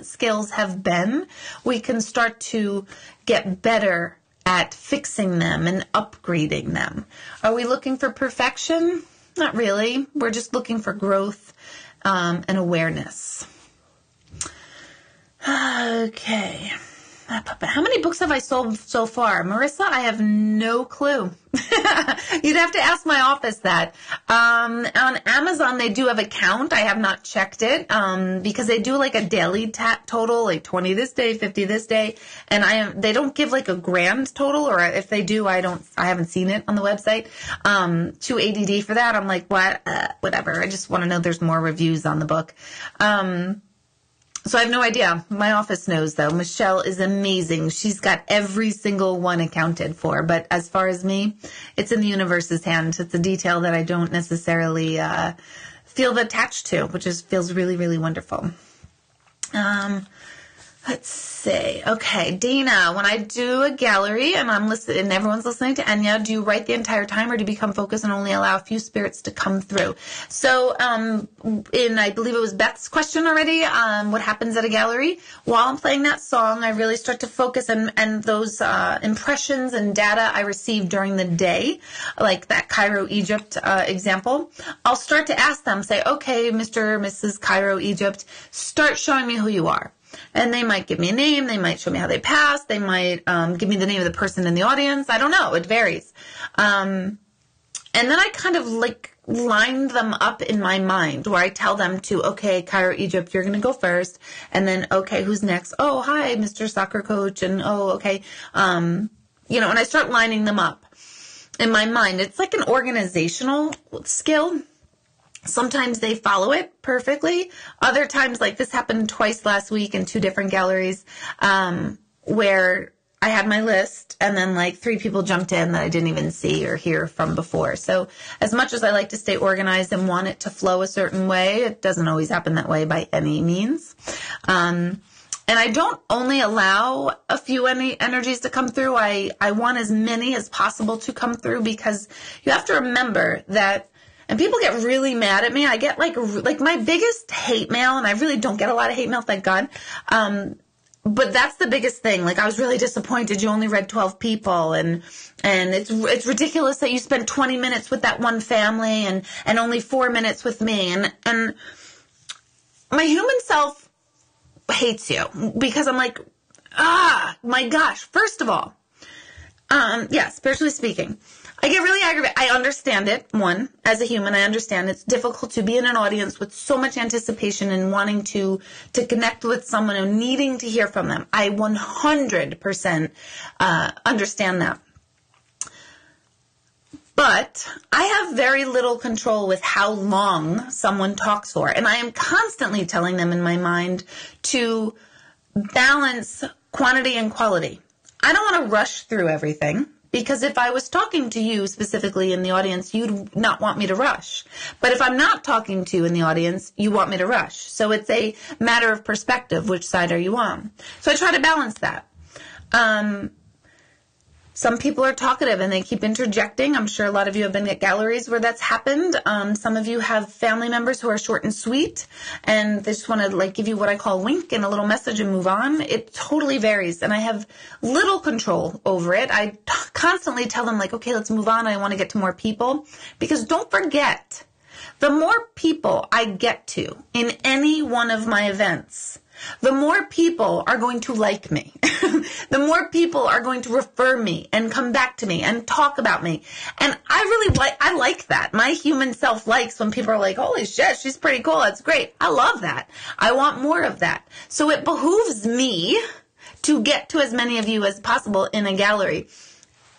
skills have been, we can start to get better at fixing them and upgrading them. Are we looking for perfection? Not really. We're just looking for growth and awareness. Okay. How many books have I sold so far? Marissa, I have no clue. You'd have to ask my office that. On Amazon, they do have a count. I have not checked it because they do like a daily total, like 20 this day, 50 this day. And they don't give like a grand total, or if they do, I haven't seen it on the website. Too ADD for that. I'm like, what? Whatever. I just want to know there's more reviews on the book. So I have no idea. My office knows, though. Michelle is amazing. She's got every single one accounted for. But as far as me, it's in the universe's hand. It's a detail that I don't necessarily feel attached to, which feels really, really wonderful. Let's see. Okay, Dana, when I do a gallery and I'm listening, and everyone's listening to Enya, do you write the entire time, or do you become focused and only allow a few spirits to come through? So, I believe it was Beth's question already, what happens at a gallery? While I'm playing that song, I really start to focus and those impressions and data I received during the day, like that Cairo, Egypt example. I'll start to ask them, say, okay, Mr. or Mrs. Cairo, Egypt, start showing me who you are. And they might give me a name. They might show me how they passed. They might give me the name of the person in the audience. I don't know. It varies. And then I kind of like line them up in my mind, where I tell them to, okay, Cairo, Egypt, you're going to go first. And then, okay, who's next? Oh, hi, Mr. Soccer Coach. And, oh, okay. And I start lining them up in my mind. It's like an organizational skill. Sometimes they follow it perfectly. Other times, like this happened twice last week in 2 different galleries, where I had my list and then like 3 people jumped in that I didn't even see or hear from before. So as much as I like to stay organized and want it to flow a certain way, it doesn't always happen that way by any means. And I don't only allow a few energies to come through. I want as many as possible to come through, because you have to remember that, and people get really mad at me. I get like my biggest hate mail, and I really don't get a lot of hate mail, thank God. But that's the biggest thing. Like, I was really disappointed you only read 12 people, and it's ridiculous that you spent 20 minutes with that one family and only 4 minutes with me. And my human self hates you, because I'm like, my gosh. First of all, spiritually speaking, I get really aggravated. I understand it. One, as a human, I understand it's difficult to be in an audience with so much anticipation and wanting to connect with someone and needing to hear from them. I 100% understand that. But I have very little control with how long someone talks for. And I am constantly telling them in my mind to balance quantity and quality. I don't want to rush through everything, because if I was talking to you specifically in the audience, you'd not want me to rush. But if I'm not talking to you in the audience, you want me to rush. So it's a matter of perspective. Which side are you on? So I try to balance that. Some people are talkative and they keep interjecting. I'm sure a lot of you have been at galleries where that's happened. Some of you have family members who are short and sweet, and they just want to give you what I call a wink and a little message and move on. It totally varies, and I have little control over it. I constantly tell them, okay, let's move on. I want to get to more people, because don't forget, the more people I get to in any one of my events, the more people are going to like me. The more people are going to refer me and come back to me and talk about me. And I like that. My human self likes when people are like, holy shit, she's pretty cool. That's great. I love that. I want more of that. So it behooves me to get to as many of you as possible in a gallery.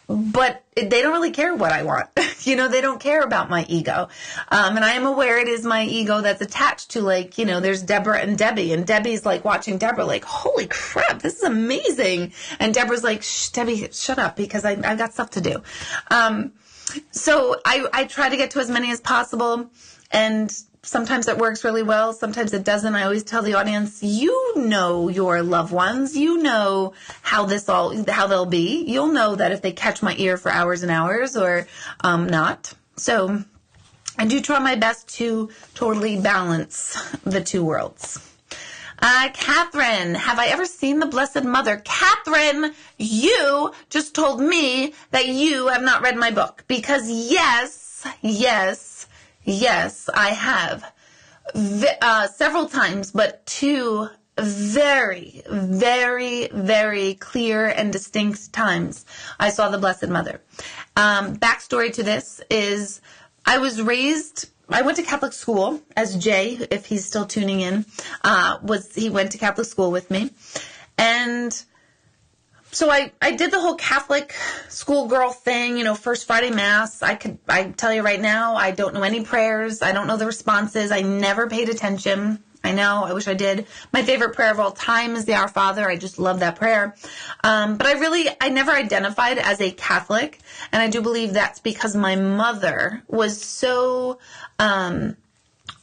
But they don't really care what I want. They don't care about my ego. And I am aware it is my ego that's attached to, there's Deborah and Debbie. And Debbie's watching Deborah holy crap, this is amazing. And Deborah's like, shh, Debbie, shut up, because I've got stuff to do. So I try to get to as many as possible. And sometimes it works really well. Sometimes it doesn't. I always tell the audience, you know your loved ones. You know how they'll be. You'll know that if they catch my ear for hours and hours or not. So I do try my best to totally balance the two worlds. Catherine, have I ever seen the Blessed Mother? Catherine, you just told me that you have not read my book, because yes, I have several times, but two very, very, very clear and distinct times I saw the Blessed Mother. Backstory to this is I went to Catholic school, as Jay, if he's still tuning in, he went to Catholic school with me. And so I did the whole Catholic schoolgirl thing, first Friday Mass. I tell you right now, I don't know any prayers. I don't know the responses. I never paid attention. I know, I wish I did. My favorite prayer of all time is the Our Father. I just love that prayer. But I never identified as a Catholic. And I do believe that's because my mother was so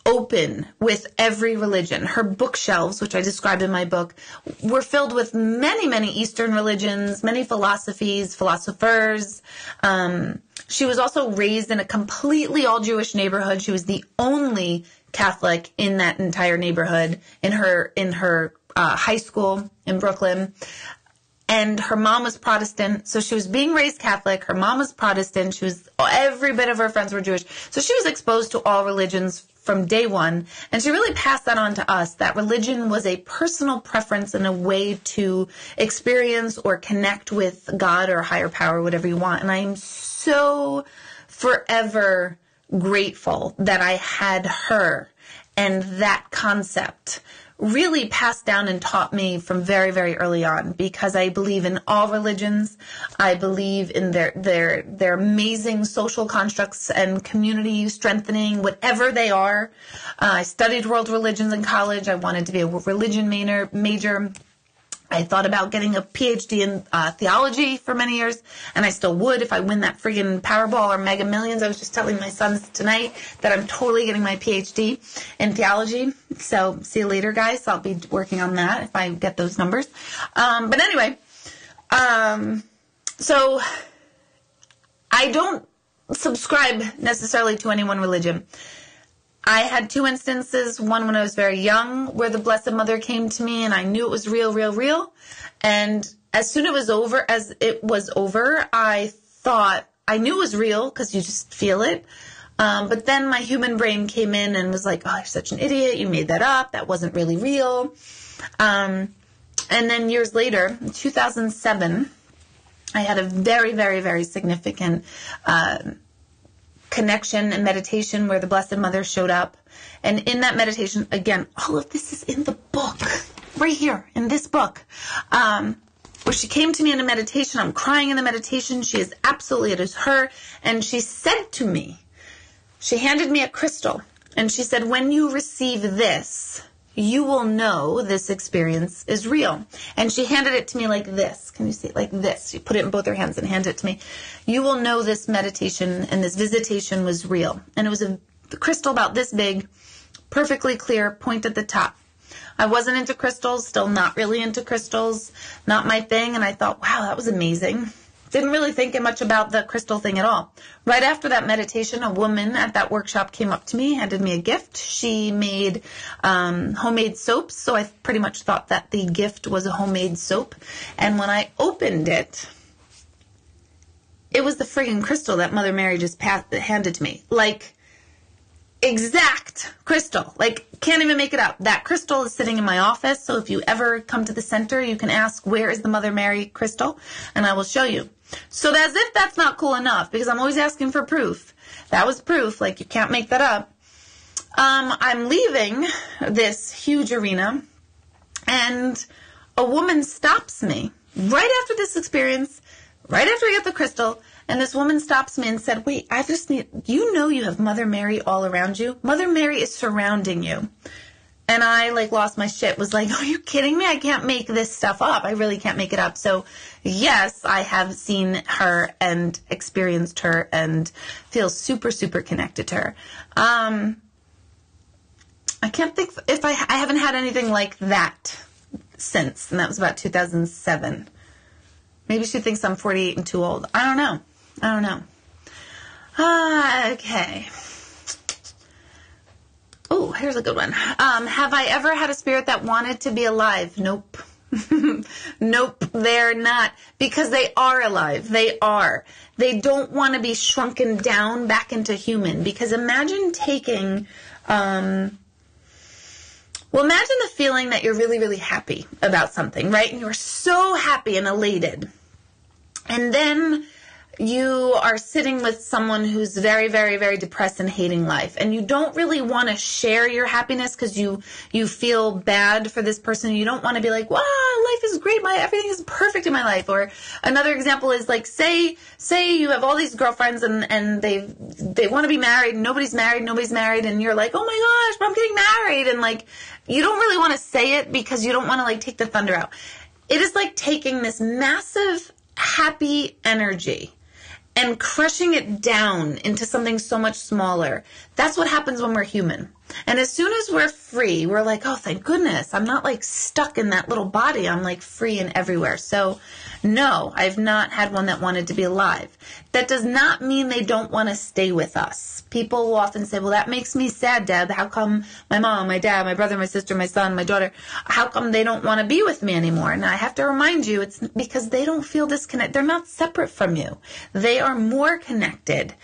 open with every religion. Her bookshelves, which I describe in my book, were filled with many, many Eastern religions, many philosophies, philosophers. She was also raised in a completely all-Jewish neighborhood. She was the only Catholic in that entire neighborhood in her high school in Brooklyn. And her mom was Protestant, so she was being raised Catholic. Her mom was Protestant. Every bit of her friends were Jewish. So she was exposed to all religions from day one. And she really passed that on to us, that religion was a personal preference and a way to experience or connect with God or a higher power, whatever you want. And I am so forever grateful that I had her and that concept really passed down and taught me from very, very early on, because I believe in all religions. I believe in their amazing social constructs and community strengthening, whatever they are. I studied world religions in college. I wanted to be a religion major. I thought about getting a PhD in theology for many years, and I still would if I win that friggin' Powerball or Mega Millions. I was just telling my sons tonight that I'm totally getting my PhD in theology. So see you later, guys. I'll be working on that if I get those numbers. But anyway, so I don't subscribe necessarily to any one religion. I had 2 instances, one when I was very young, where the Blessed Mother came to me and I knew it was real, real, real. And as soon as it was over, I thought, I knew it was real because you just feel it. But then my human brain came in and was like, oh, you're such an idiot. You made that up. That wasn't really real. And then years later, in 2007, I had a very, very, very significant connection and meditation where the Blessed Mother showed up. And in that meditation, again, all of this is in the book, right here in this book, where she came to me in a meditation. I'm crying in the meditation. She is absolutely, it is her. And she said to me, she handed me a crystal and she said, when you receive this, you will know this experience is real. And she handed it to me like this. Can you see it? Like this. She put it in both her hands and handed it to me. You will know this meditation and this visitation was real. And it was a crystal about this big, perfectly clear, point at the top. I wasn't into crystals, still not really into crystals, not my thing. And I thought, wow, that was amazing. Didn't really think much about the crystal thing at all. Right after that meditation, a woman at that workshop came up to me, handed me a gift. She made homemade soaps, so I pretty much thought that the gift was a homemade soap. And when I opened it, it was the friggin' crystal that Mother Mary just handed to me. Like, exact crystal. Like, can't even make it up. That crystal is sitting in my office, so if you ever come to the center, you can ask, where is the Mother Mary crystal? And I will show you. So as if that's not cool enough, because I'm always asking for proof. That was proof. Like, you can't make that up. I'm leaving this huge arena, and a woman stops me right after this experience, right after I get the crystal, and this woman stops me and said, wait, you know you have Mother Mary all around you? Mother Mary is surrounding you. And I, lost my shit, was like, are you kidding me? I can't make this stuff up. I really can't make it up. So, yes, I have seen her and experienced her and feel super, super connected to her. I can't think if I haven't had anything like that since, and that was about 2007. Maybe she thinks I'm 48 and too old. I don't know. Okay. Oh, here's a good one. Have I ever had a spirit that wanted to be alive? Nope. Nope, they're not. Because they are alive. They are. They don't want to be shrunken down back into human. Because imagine taking... imagine the feeling that you're really, really happy about something, right? And you're so happy and elated. And then you are sitting with someone who's very, very, very depressed and hating life. And you don't really want to share your happiness because you feel bad for this person. You don't want to be like, wow, life is great. Everything is perfect in my life. Or another example is like, say you have all these girlfriends and they want to be married. Nobody's married. And you're like, oh my gosh, but I'm getting married. And you don't really want to say it because you don't want to take the thunder out. It is like taking this massive happy energy and crushing it down into something so much smaller. That's what happens when we're human. And as soon as we're free, we're like, oh, thank goodness. I'm not stuck in that little body. I'm free and everywhere. So no, I've not had one that wanted to be alive. That does not mean they don't want to stay with us. People will often say, well, that makes me sad, Deb. How come my mom, my dad, my brother, my sister, my son, my daughter, how come they don't want to be with me anymore? And I have to remind you, it's because they don't feel disconnected. They're not separate from you. They are more connected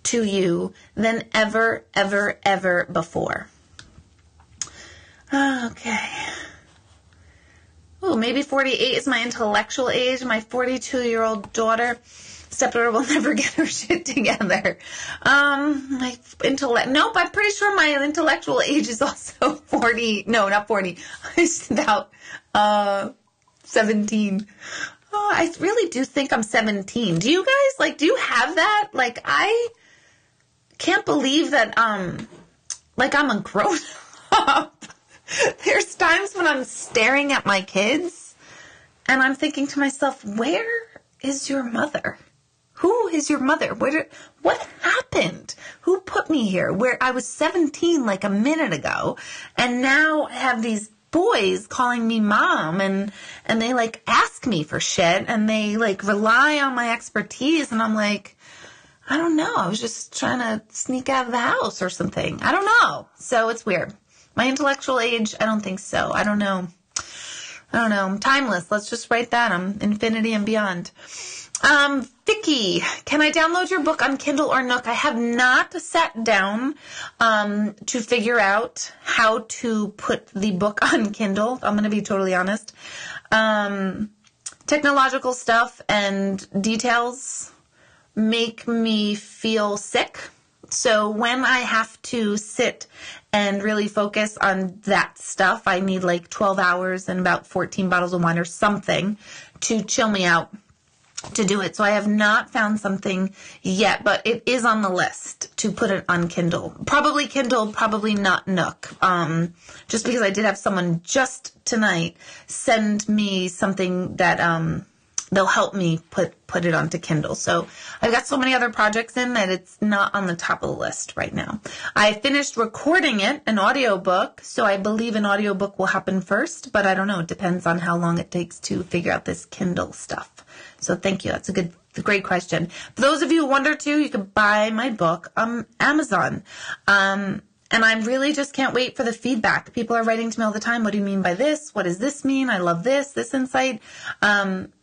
to you than ever, ever, ever before. Okay. Oh, maybe 48 is my intellectual age. My 42-year-old stepdaughter will never get her shit together. Nope, I'm pretty sure my intellectual age is also 40. No, not 40. It's about 17. Oh, I really do think I'm 17. Do you guys, do you have that? I can't believe that, I'm a grown up. There's times when I'm staring at my kids And I'm thinking to myself, where is your mother? Who is your mother? What happened? Who put me here? Where I was 17 like a minute ago, and now I have these boys calling me mom, and they like ask me for shit, and they like rely on my expertise, and I'm like, I don't know. I was just trying to sneak out of the house or something. I don't know. So it's weird. My intellectual age, I don't think so. I don't know. I'm timeless. Let's just write that. I'm infinity and beyond. Vicky, can I download your book on Kindle or Nook? I have not sat down to figure out how to put the book on Kindle. I'm going to be totally honest. Technological stuff and details make me feel sick. So when I have to sit and really focus on that stuff, I need like 12 hours and about 14 bottles of wine or something to chill me out to do it. So I have not found something yet, but it is on the list to put it on Kindle. Probably Kindle, probably not Nook. Just because I did have someone just tonight send me something that they'll help me put it onto Kindle. So I've got so many other projects in that it's not on the top of the list right now. I finished recording it, an audiobook, so I believe an audiobook will happen first, but I don't know. It depends on how long it takes to figure out this Kindle stuff. So thank you. That's a great question. For those of you who wonder too, you can buy my book on Amazon. And I really just can't wait for the feedback. People are writing to me all the time. What do you mean by this? What does this mean? I love this insight.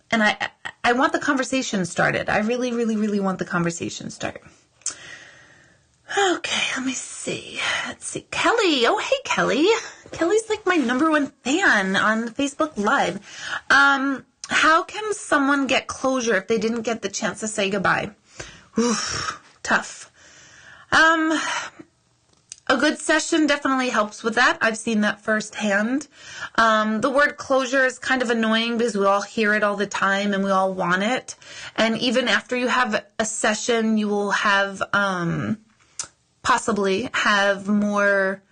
And I want the conversation started. I really, really, really want the conversation started. Okay, let me see. Let's see. Kelly. Oh, hey, Kelly. Kelly's like my number one fan on Facebook Live. How can someone get closure if they didn't get the chance to say goodbye? Oof, tough. A good session definitely helps with that. I've seen that firsthand. The word closure is kind of annoying because we all hear it all the time and we all want it. And even after you have a session, you will have possibly have more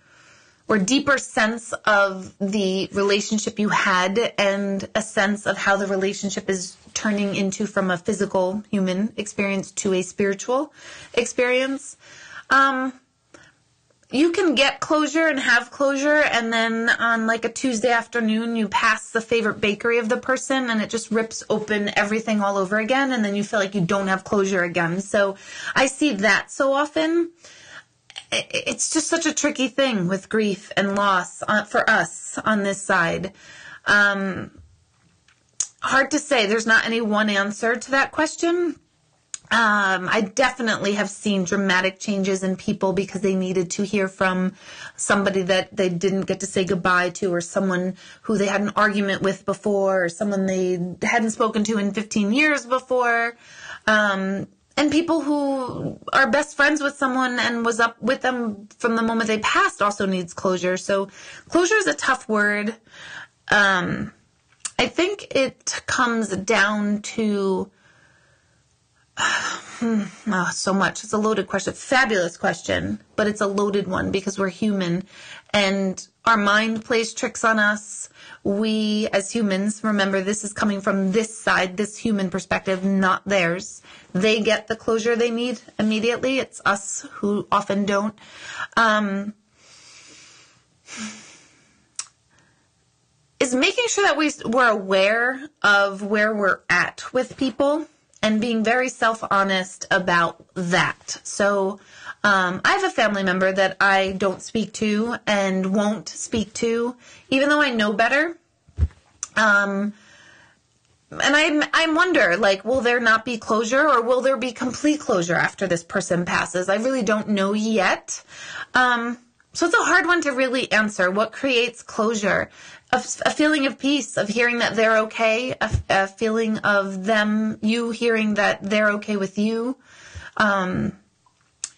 or deeper sense of the relationship you had and a sense of how the relationship is turning into from a physical human experience to a spiritual experience. You can get closure and have closure, and then on like a Tuesday afternoon, you pass the favorite bakery of the person and it just rips open everything all over again, and then you feel like you don't have closure again. So I see that so often. It's just such a tricky thing with grief and loss for us on this side. Hard to say. There's not any one answer to that question. I definitely have seen dramatic changes in people because they needed to hear from somebody that they didn't get to say goodbye to, or someone who they had an argument with before, or someone they hadn't spoken to in 15 years before. And people who are best friends with someone and was up with them from the moment they passed also needs closure. So closure is a tough word. I think it comes down to so much. It's a loaded question. Fabulous question, but it's a loaded one because we're human and our mind plays tricks on us. We as humans, remember this is coming from this side, this human perspective, not theirs. They get the closure they need immediately. It's us who often don't. Is making sure that we're aware of where we're at with people and being very self-honest about that. So I have a family member that I don't speak to and won't speak to, even though I know better. And I wonder, like, will there not be closure or will there be complete closure after this person passes? I really don't know yet. So it's a hard one to really answer. What creates closure? A feeling of peace, of hearing that they're okay, a feeling of you hearing that they're okay with you.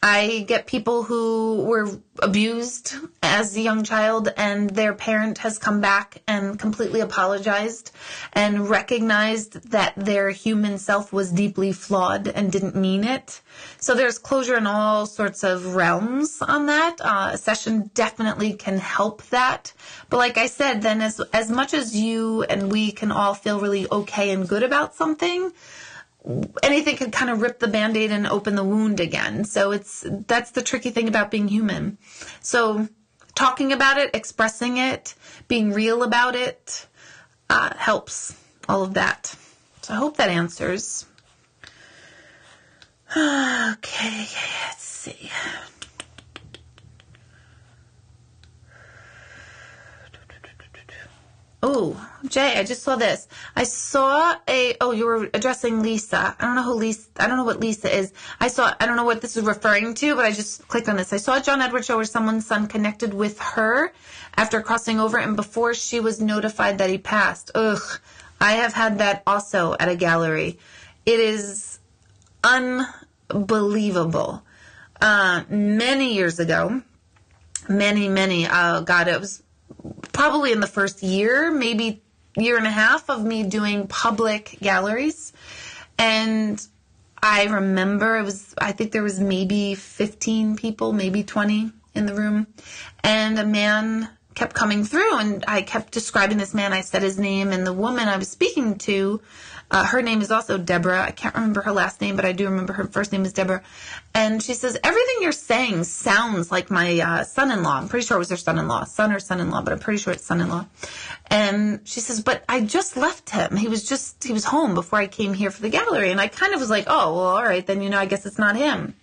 I get people who were abused as a young child and their parent has come back and completely apologized and recognized that their human self was deeply flawed and didn't mean it. So there's closure in all sorts of realms on that. A session definitely can help that. But like I said, then as much as you and we can all feel really okay and good about something, anything can kind of rip the Band-Aid and open the wound again. So that's the tricky thing about being human. So talking about it, expressing it, being real about it, helps all of that. So I hope that answers. Okay, let's see. Oh, Jay, I just saw this. I saw you were addressing Lisa. I don't know what Lisa is. I don't know what this is referring to, but I just clicked on this. I saw a John Edward show where someone's son connected with her after crossing over and before she was notified that he passed. Ugh, I have had that also at a gallery. It is unbelievable. Many years ago, it was probably in the first year, maybe year and a half of me doing public galleries. And I remember I think there was maybe 15 people, maybe 20 in the room. And a man kept coming through and I kept describing this man. I said his name, and the woman I was speaking to, her name is also Deborah. I can't remember her last name, but I do remember her first name is Deborah. And she says, everything you're saying sounds like my son-in-law. I'm pretty sure it was her son-in-law, son or son-in-law, but I'm pretty sure it's son-in-law. And she says, but I just left him. He was home before I came here for the gallery. And I kind of was like, oh, well, all right, then, I guess it's not him.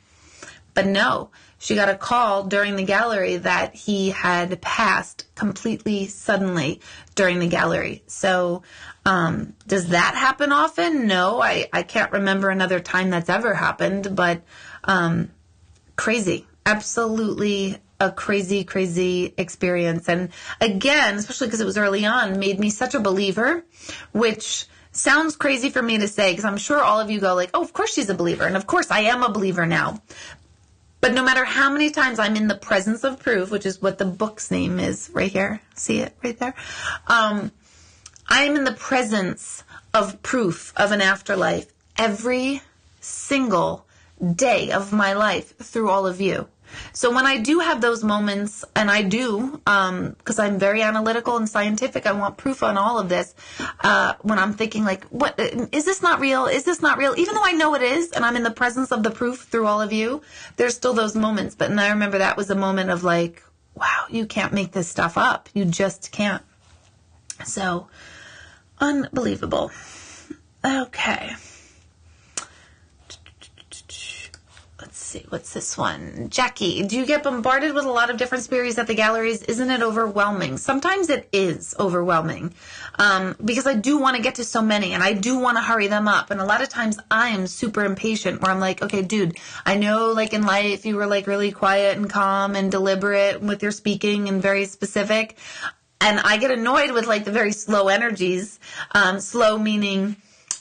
But no, she got a call during the gallery that he had passed completely suddenly during the gallery. So does that happen often? No, I can't remember another time that's ever happened, but crazy. Absolutely a crazy, crazy experience. And again, especially because it was early on, made me such a believer, which sounds crazy for me to say because I'm sure all of you go like, oh, of course she's a believer. And of course I am a believer now. But no matter how many times I'm in the presence of proof, which is what the book's name is right here. See it right there? I'm in the presence of proof of an afterlife every single day of my life through all of you. So when I do have those moments, and I do, because I'm very analytical and scientific, I want proof on all of this, when I'm thinking like, what, is this not real? Is this not real? Even though I know it is, and I'm in the presence of the proof through all of you, there's still those moments. But I remember that was a moment of like, wow, you can't make this stuff up. You just can't. So, unbelievable. Okay. Let's see, what's this one? Jackie, do you get bombarded with a lot of different spirits at the galleries? Isn't it overwhelming? Sometimes it is overwhelming because I do want to get to so many and I do want to hurry them up. And a lot of times I am super impatient where I'm like, okay, dude, I know like in life you were like really quiet and calm and deliberate with your speaking and very specific. And I get annoyed with like the very slow energies, slow meaning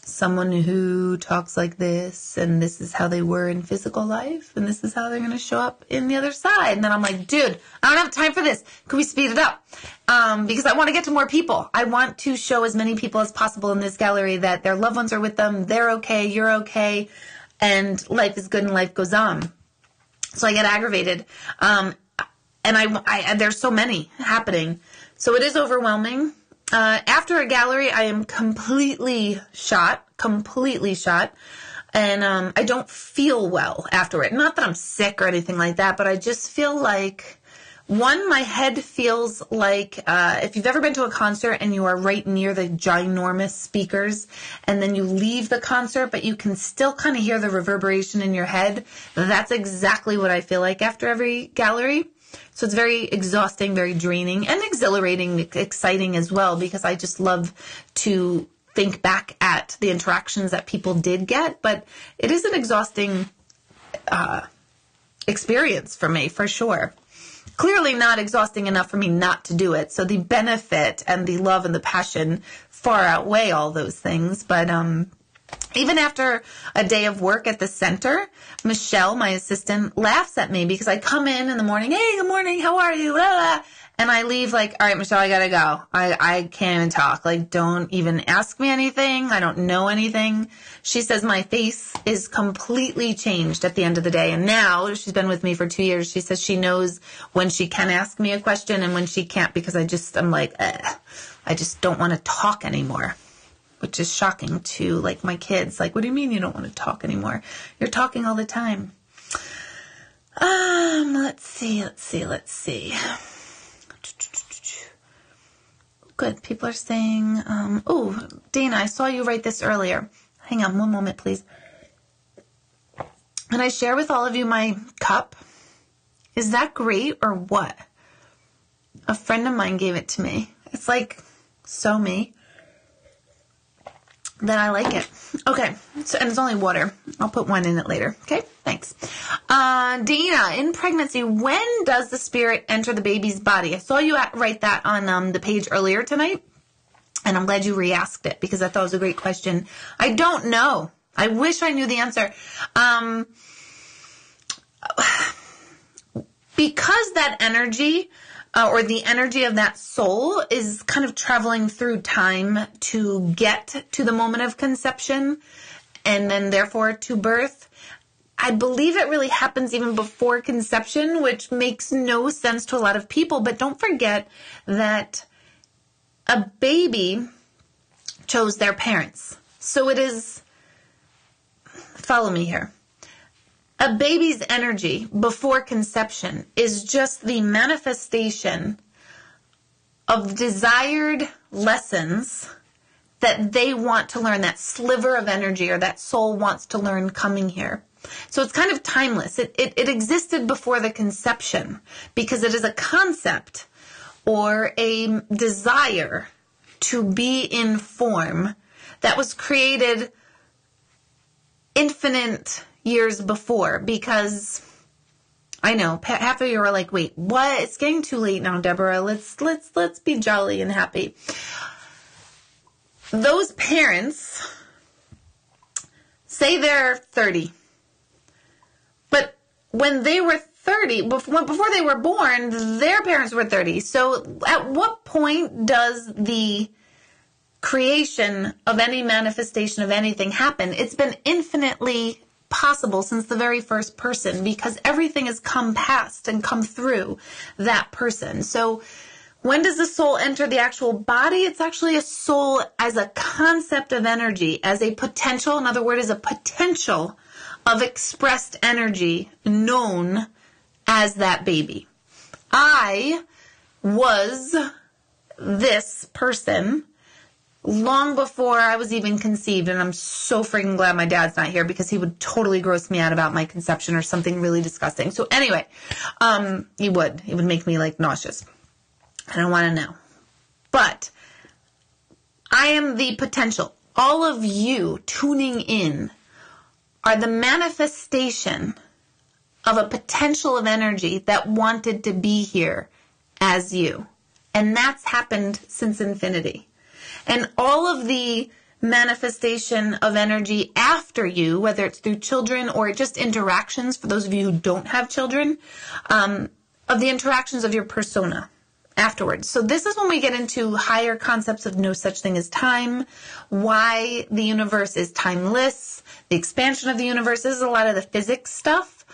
someone who talks like this, and this is how they were in physical life, and this is how they're going to show up in the other side. And then I'm like, dude, I don't have time for this. Can we speed it up? Because I want to get to more people. I want to show as many people as possible in this gallery that their loved ones are with them, they're okay, you're okay, and life is good and life goes on. So I get aggravated. And there's so many happening. So it is overwhelming. After a gallery, I am completely shot, and I don't feel well after it. Not that I'm sick or anything like that, but I just feel like, one, my head feels like, if you've ever been to a concert and you are right near the ginormous speakers, and then you leave the concert, but you can still kind of hear the reverberation in your head, that's exactly what I feel like after every gallery. So it's very exhausting, very draining, and exhilarating, exciting as well, because I just love to think back at the interactions that people did get. But it is an exhausting experience for me, for sure. Clearly not exhausting enough for me not to do it. So the benefit and the love and the passion far outweigh all those things. But Even after a day of work at the center, Michelle, my assistant, laughs at me because I come in the morning, hey, good morning, how are you? Blah, blah. And I leave like, all right, Michelle, I gotta go. I can't even talk. Like, don't even ask me anything. I don't know anything. She says my face is completely changed at the end of the day. And now, she's been with me for 2 years. She says she knows when she can ask me a question and when she can't because I'm like, I just don't want to talk anymore. Which is shocking to like my kids. Like, what do you mean you don't want to talk anymore? You're talking all the time. Let's see. Good. People are saying, oh, Dana, I saw you write this earlier. Hang on one moment, please. Can I share with all of you my cup? Is that great or what? A friend of mine gave it to me. It's like so me. Then I like it. Okay. So, and it's only water. I'll put one in it later. Okay. Thanks. Dana, in pregnancy, when does the spirit enter the baby's body? I saw you write that on the page earlier tonight. And I'm glad you re-asked it because I thought it was a great question. I don't know. I wish I knew the answer. Because that energy or the energy of that soul is kind of traveling through time to get to the moment of conception and then therefore to birth. I believe it really happens even before conception, which makes no sense to a lot of people. But don't forget that a baby chose their parents. So it is, follow me here. A baby's energy before conception is just the manifestation of desired lessons that they want to learn, that sliver of energy or that soul wants to learn coming here. So it's kind of timeless. It existed before the conception because it is a concept or a desire to be in form that was created infinite years before, because I know half of you are like, wait, what? It's getting too late now, Deborah. Let's be jolly and happy. Those parents say they're 30, but when they were 30, before they were born, their parents were 30. So at what point does the creation of any manifestation of anything happen? It's been infinitely possible since the very first person because everything has come past and come through that person. So when does the soul enter the actual body? It's actually a soul as a concept of energy, as a potential. In other words, is a potential of expressed energy known as that baby. I was this person long before I was even conceived, and I'm so freaking glad my dad's not here because he would totally gross me out about my conception or something really disgusting. So anyway, he would make me like nauseous. I don't want to know. But I am the potential. All of you tuning in are the manifestation of a potential of energy that wanted to be here as you. And that's happened since infinity. And all of the manifestation of energy after you, whether it's through children or just interactions, for those of you who don't have children, of the interactions of your persona afterwards. So this is when we get into higher concepts of no such thing as time, why the universe is timeless, the expansion of the universe. This is a lot of the physics stuff.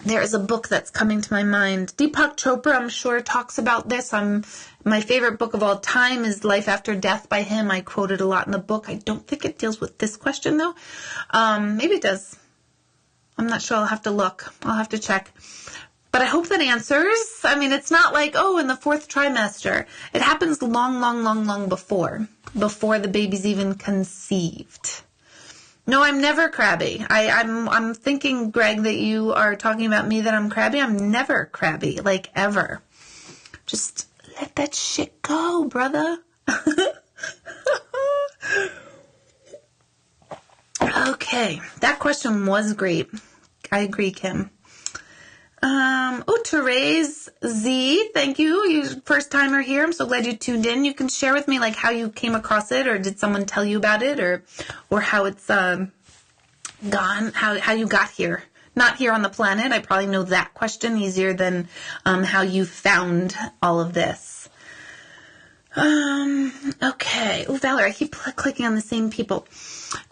There is a book that's coming to my mind. Deepak Chopra, I'm sure, talks about this. My favorite book of all time is Life After Death by him. I quote it a lot in the book. I don't think it deals with this question, though. Maybe it does. I'm not sure. I'll have to look. I'll have to check. But I hope that answers. I mean, it's not like, oh, in the 4th trimester. It happens long before the baby's even conceived. No, I'm never crabby. I'm thinking, Greg, that you are talking about me, that I'm crabby. I'm never crabby, like ever. Just let that shit go, brother. Okay, that question was great. I agree, Kim. Therese Z, thank you. You first timer here. I'm so glad you tuned in. You can share with me like how you came across it, or did someone tell you about it, or how it's gone, how you got here. Not here on the planet. I probably know that question easier than how you found all of this. Okay. Oh, Valerie, I keep clicking on the same people.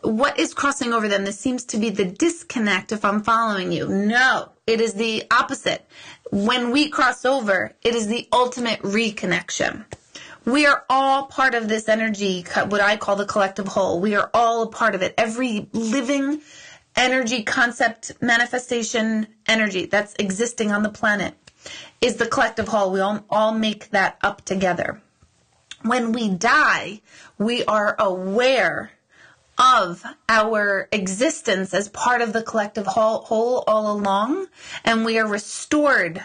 What is crossing over them? This seems to be the disconnect if I'm following you. No, it is the opposite. When we cross over, it is the ultimate reconnection. We are all part of this energy, what I call the collective whole. We are all a part of it. Every living energy, concept, manifestation, energy that's existing on the planet is the collective whole. We all make that up together. When we die, we are aware of our existence as part of the collective whole all along, and we are restored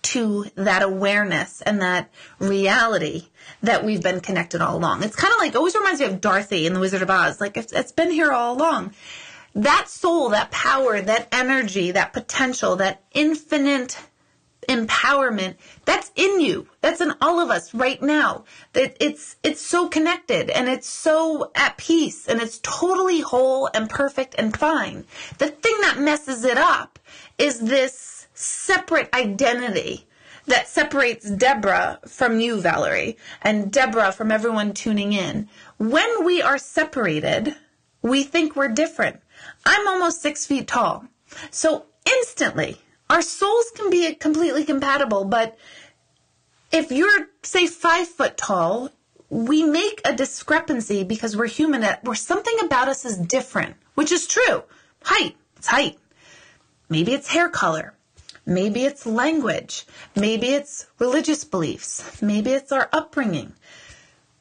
to that awareness and that reality that we've been connected all along. It's kind of like, always reminds me of Dorothy in The Wizard of Oz. Like, it's been here all along. That soul, that power, that energy, that potential, that infinite empowerment, that's in you. That's in all of us right now. That it's so connected, and it's so at peace, and it's totally whole and perfect and fine. The thing that messes it up is this separate identity that separates Deborah from you, Valerie, and Deborah from everyone tuning in. When we are separated, we think we're different. I'm almost 6 feet tall. So instantly, our souls can be completely compatible, but if you're, say, 5 foot tall, we make a discrepancy because we're human, where something about us is different, which is true. Height, it's height. Maybe it's hair color. Maybe it's language. Maybe it's religious beliefs. Maybe it's our upbringing.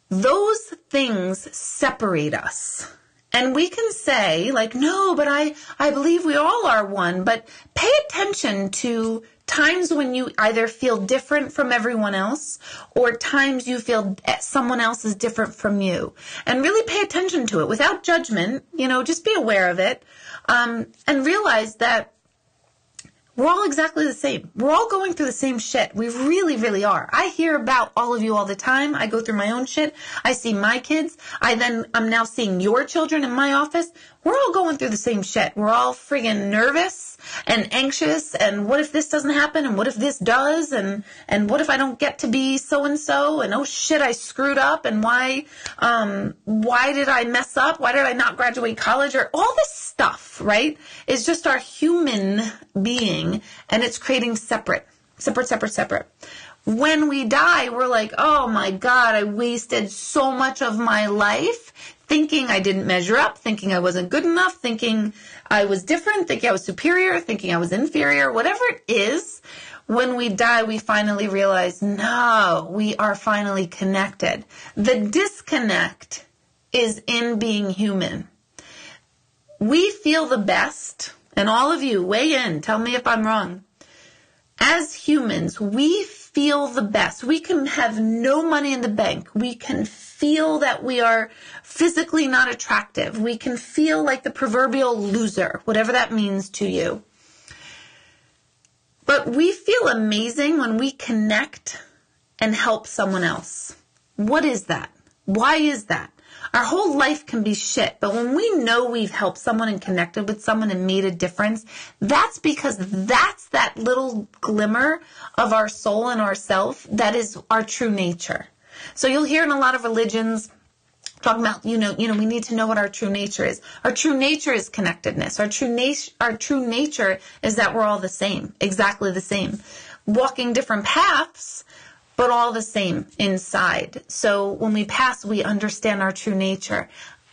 Those things separate us. And we can say, like, no, but I believe we all are one. But pay attention to times when you either feel different from everyone else, or times you feel someone else is different from you. And really pay attention to it without judgment. Just be aware of it, and realize that we're all exactly the same. We're all going through the same shit. We really, really are. I hear about all of you all the time. I go through my own shit. I see my kids. I'm now seeing your children in my office. We're all going through the same shit. We're all friggin' nervous and anxious. And what if this doesn't happen? And what if this does? And what if I don't get to be so-and-so? And oh shit, I screwed up. And why did I mess up? Why did I not graduate college? Or all this stuff, right? Is just our human being, and it's creating separate. When we die, we're like, oh my God, I wasted so much of my life thinking I didn't measure up, thinking I wasn't good enough, thinking I was different, thinking I was superior, thinking I was inferior, whatever it is. When we die, we finally realize, no, we are finally connected. The disconnect is in being human. We feel the best, and all of you, weigh in, tell me if I'm wrong. As humans, we feel the best. We can have no money in the bank. We can feel that we are physically not attractive. We can feel like the proverbial loser, whatever that means to you. But we feel amazing when we connect and help someone else. What is that? Why is that? Our whole life can be shit, but when we know we've helped someone and connected with someone and made a difference, that's because that's that little glimmer of our soul and ourself that is our true nature. So you'll hear in a lot of religions talking about, we need to know what our true nature is. Our true nature is connectedness. Our true nature is that we're all the same, exactly the same, walking different paths, but all the same inside. So when we pass, we understand our true nature.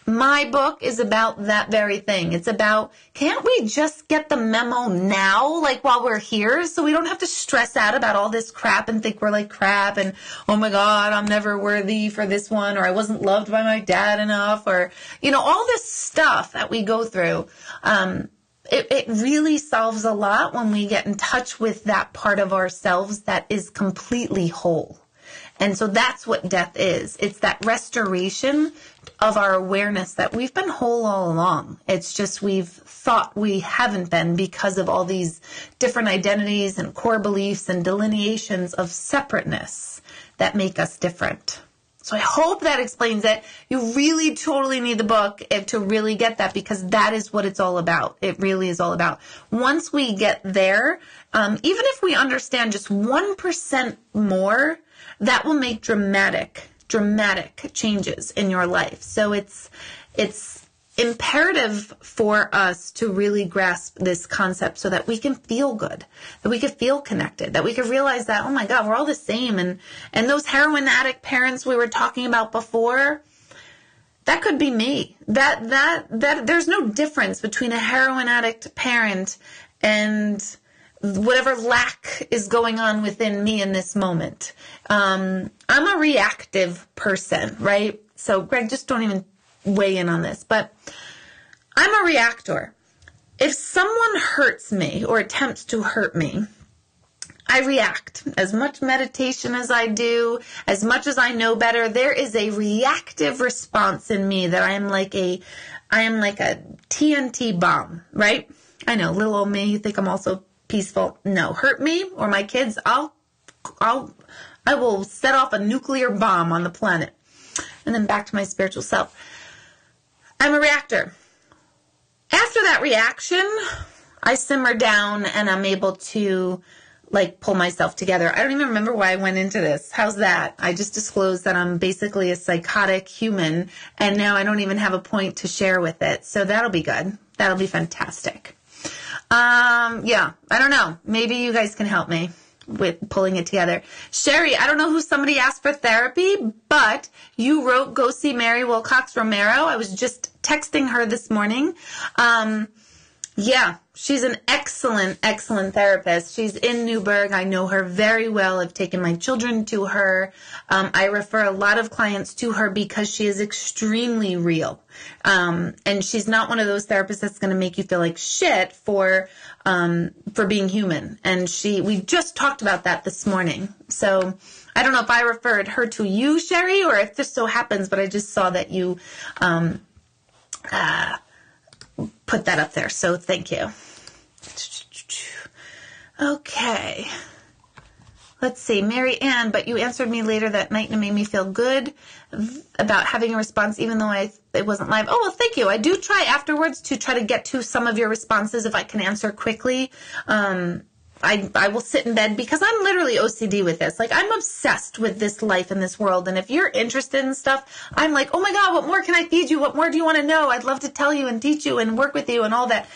My book is about that very thing. It's about, can't we just get the memo now, like while we're here, so we don't have to stress out about all this crap and think we're like crap and, oh my God, I'm never worthy for this one, or I wasn't loved by my dad enough, or, all this stuff that we go through. It really solves a lot when we get in touch with that part of ourselves that is completely whole. And so that's what death is. It's that restoration of our awareness that we've been whole all along. It's just we've thought we haven't been because of all these different identities and core beliefs and delineations of separateness that make us different. So I hope that explains it. You really totally need the book to really get that, because that is what it's all about. It really is all about. Once we get there, even if we understand just 1% more, that will make dramatic changes in your life. So it's imperative for us to really grasp this concept so that we can feel good, that we can feel connected, that we can realize that, oh my God, we're all the same. And those heroin addict parents we were talking about before, that could be me. That there's no difference between a heroin addict parent and whatever lack is going on within me in this moment. I'm a reactive person, right? So Greg, just don't even weigh in on this, but I'm a reactor. If someone hurts me or attempts to hurt me, I react. As much meditation as I do, as much as I know better, there is a reactive response in me that I am like a TNT bomb, right? I know, little old me, you think I'm also peaceful. No, hurt me or my kids, I will set off a nuclear bomb on the planet. And then back to my spiritual self. I'm a reactor. After that reaction, I simmer down and I'm able to pull myself together. I don't even remember why I went into this. How's that? I just disclosed that I'm basically a psychotic human, and now I don't even have a point to share with it. So that'll be good. That'll be fantastic. Yeah, I don't know. Maybe you guys can help me with pulling it together. Sherry, I don't know who somebody asked for therapy, but you wrote Go See Mary Wilcox Romero. I was just texting her this morning. Yeah, she's an excellent therapist. She's in Newburgh. I know her very well. I've taken my children to her. I refer a lot of clients to her because she is extremely real. And she's not one of those therapists that's going to make you feel like shit for being human. And we just talked about that this morning. So I don't know if I referred her to you, Sherry, or if this so happens, but I just saw that you, put that up there. So thank you. Okay. Let's see. Mary Ann, but you answered me later that night and it made me feel good about having a response, even though it wasn't live. Oh, well, thank you. I do try afterwards to try to get to some of your responses if I can answer quickly. I will sit in bed because I'm literally OCD with this. I'm obsessed with this life and this world. And if you're interested in stuff, I'm like, oh my God, what more can I feed you? What more do you want to know? I'd love to tell you and teach you and work with you and all that.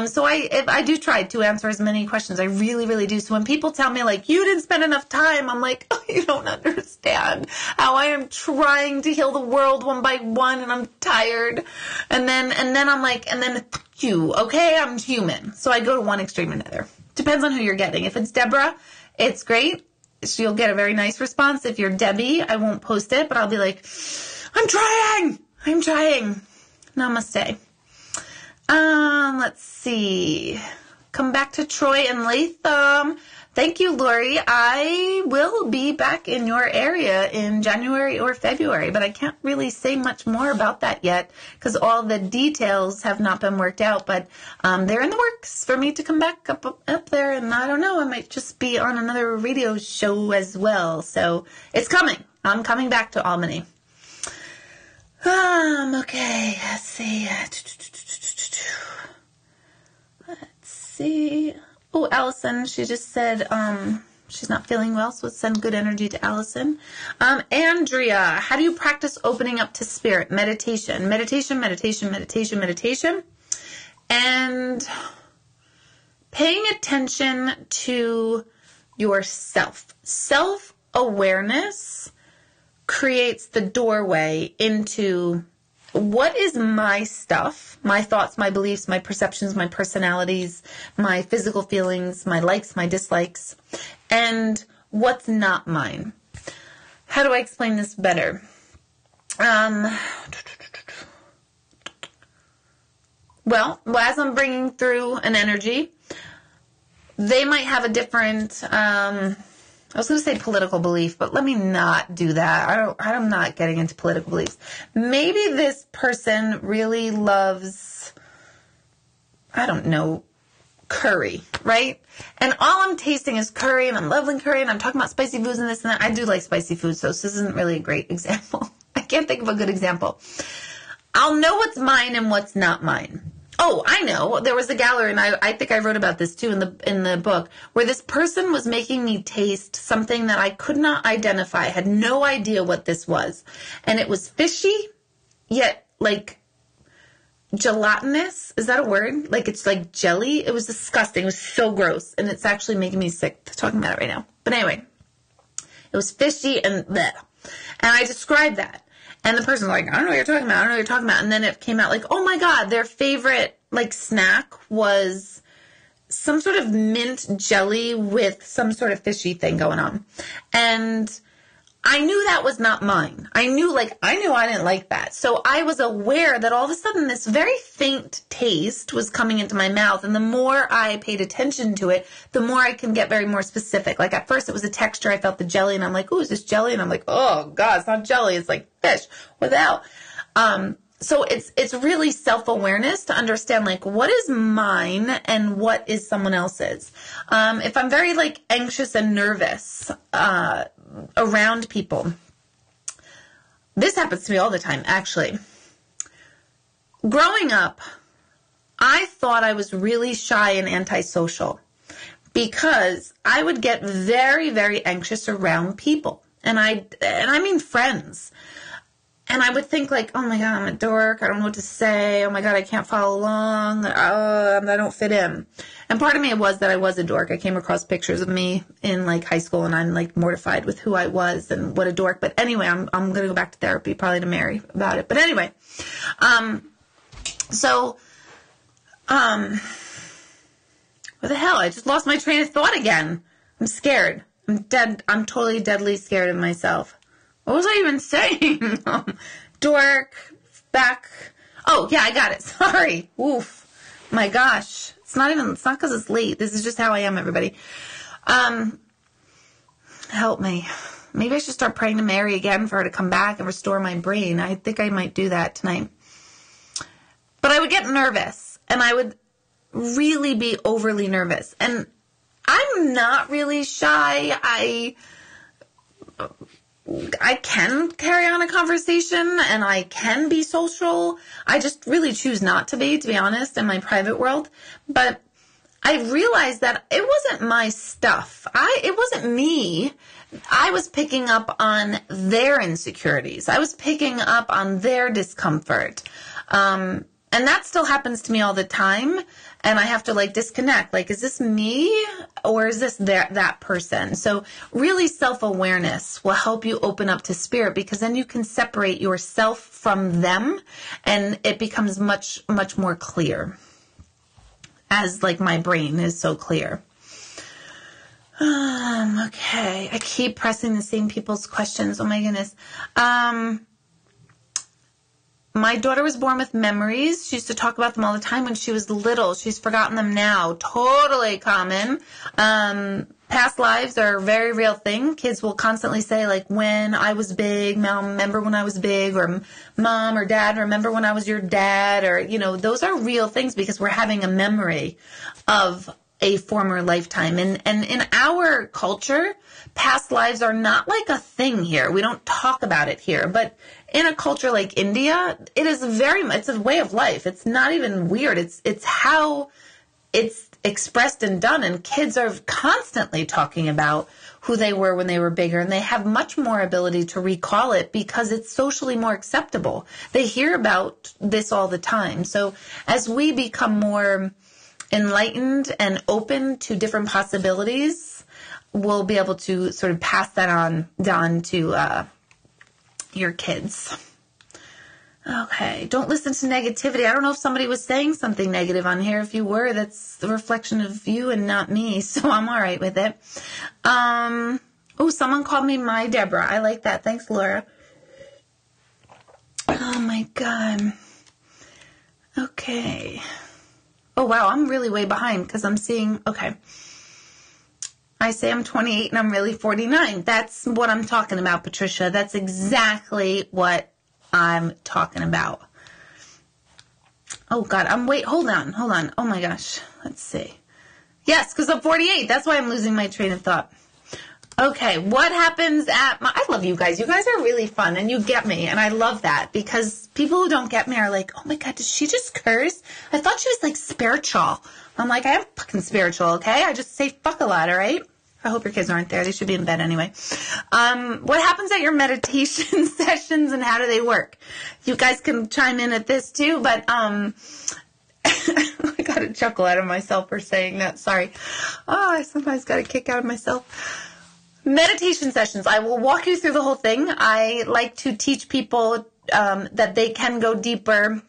So I do try to answer as many questions. I really, really do. So when people tell me you didn't spend enough time, I'm like, oh, you don't understand how I am trying to heal the world one by one and I'm tired. And then I'm like, and then you, okay, I'm human. So I go to one extreme or another. Depends on who you're getting. If it's Deborah, it's great. She'll get a very nice response. If you're Debbie, I won't post it, but I'll be like, I'm trying. Namaste. Let's see. Come back to Troy and Latham. Thank you, Lori. I will be back in your area in January or February, but I can't really say much more about that yet because all the details have not been worked out, but they're in the works for me to come back up there, and I don't know, I might just be on another radio show as well, so it's coming. I'm coming back to Albany. Okay, let's see. Oh, Allison, she just said she's not feeling well, so let's send good energy to Allison. Andrea, how do you practice opening up to spirit? Meditation. And paying attention to yourself. Self-awareness creates the doorway into what is my stuff, my thoughts, my beliefs, my perceptions, my personalities, my physical feelings, my likes, my dislikes, and what's not mine. How do I explain this better? Well, as I'm bringing through an energy, they might have a different I was going to say political belief, but let me not do that. I'm not getting into political beliefs. Maybe this person really loves, I don't know, curry, right? And all I'm tasting is curry, and I'm loving curry, and I'm talking about spicy foods and this and that. I do like spicy food, so this isn't really a great example. I can't think of a good example. I'll know what's mine and what's not mine. Oh, I know. There was a gallery, and I think I wrote about this too in the book, where this person was making me taste something that I could not identify. I had no idea what this was. And it was fishy, yet like gelatinous. Is that a word? Like it's like jelly. It was disgusting. It was so gross. And it's actually making me sick talking about it right now. But anyway, it was fishy and bleh. And I described that. And the person's like, I don't know what you're talking about. I don't know what you're talking about. And then it came out like, oh my God, their favorite like snack was some sort of mint jelly with some sort of fishy thing going on. And I knew that was not mine. I knew I didn't like that. So I was aware that all of a sudden this very faint taste was coming into my mouth. And the more I paid attention to it, the more I can get very more specific. Like at first it was a texture. I felt the jelly and I'm like, ooh, is this jelly? And I'm like, oh God, it's not jelly. It's like fish without. So it's really self-awareness to understand like what is mine and what is someone else's. If I'm very like anxious and nervous, around people. This happens to me all the time, actually. Growing up, I thought I was really shy and antisocial because I would get very, very anxious around people. And I mean friends. And I would think like, oh my God, I'm a dork. I don't know what to say. Oh my God, I can't follow along. I don't fit in. And part of me was that I was a dork. I came across pictures of me in like high school and I'm like mortified with who I was and what a dork. But anyway, I'm going to go back to therapy probably to Mary about it. But anyway, where the hell? I just lost my train of thought again. I'm scared. I'm dead. I'm totally deadly scared of myself. What was I even saying? Dork, back. Oh, yeah, I got it. Sorry. Oof. My gosh. It's not because it's late. This is just how I am, everybody. Help me. Maybe I should start praying to Mary again for her to come back and restore my brain. I think I might do that tonight. But I would get nervous, and I would really be overly nervous. And I'm not really shy. I can carry on a conversation and I can be social. I just really choose not to be honest, in my private world. But I realized that it wasn't my stuff. It wasn't me. I was picking up on their insecurities. I was picking up on their discomfort. And that still happens to me all the time. And I have to like disconnect. Like, is this me or is this that person? So really self-awareness will help you open up to spirit because then you can separate yourself from them and it becomes much, much more clear as like my brain is so clear. Okay. I keep pressing the same people's questions. Oh my goodness. My daughter was born with memories. She used to talk about them all the time when she was little. She's forgotten them now. Totally common. Past lives are a very real thing. Kids will constantly say, like, when I was big, Mom, remember when I was big? Or Mom or Dad, remember when I was your dad? Or, those are real things because we're having a memory of a former lifetime. And in our culture, past lives are not like a thing here. We don't talk about it here. But in a culture like India, it's a way of life. It's not even weird. It's how it's expressed and done. And kids are constantly talking about who they were when they were bigger. And they have much more ability to recall it because it's socially more acceptable. They hear about this all the time. So as we become more enlightened and open to different possibilities, we'll be able to sort of pass that on down to your kids. Okay, don't listen to negativity. I don't know if somebody was saying something negative on here. If you were, that's a reflection of you and not me, so I'm all right with it. Someone called me my Deborah. I like that. Thanks, Laura. Oh, my God. Okay. Oh, wow, I'm really way behind because I'm seeing, okay. I say I'm 28 and I'm really 49. That's what I'm talking about, Patricia. That's exactly what I'm talking about. Oh, God. Hold on. Oh, my gosh. Let's see. Yes, because I'm 48. That's why I'm losing my train of thought. Okay, what happens I love you guys. You guys are really fun, and you get me, and I love that, because people who don't get me are like, oh my God, did she just curse? I thought she was, like, spiritual. I'm like, I am fucking spiritual, okay? I just say fuck a lot, all right? I hope your kids aren't there. They should be in bed anyway. What happens at your meditation sessions, and how do they work? You guys can chime in at this, too, but, I got a chuckle out of myself for saying that. Sorry. Oh, I sometimes got a kick out of myself. Meditation sessions. I will walk you through the whole thing. I like to teach people that they can go deeper,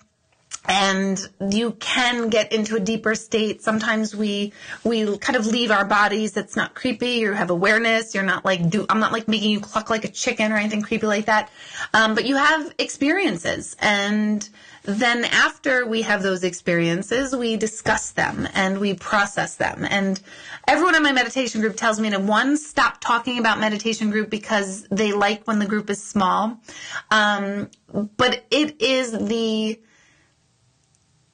and you can get into a deeper state. Sometimes we kind of leave our bodies. That's not creepy. You have awareness. You're not like, I'm not like making you cluck like a chicken or anything creepy like that. But you have experiences, and then after we have those experiences, we discuss them and we process them. And everyone in my meditation group tells me to, one, stop talking about meditation group because they like when the group is small. But it is the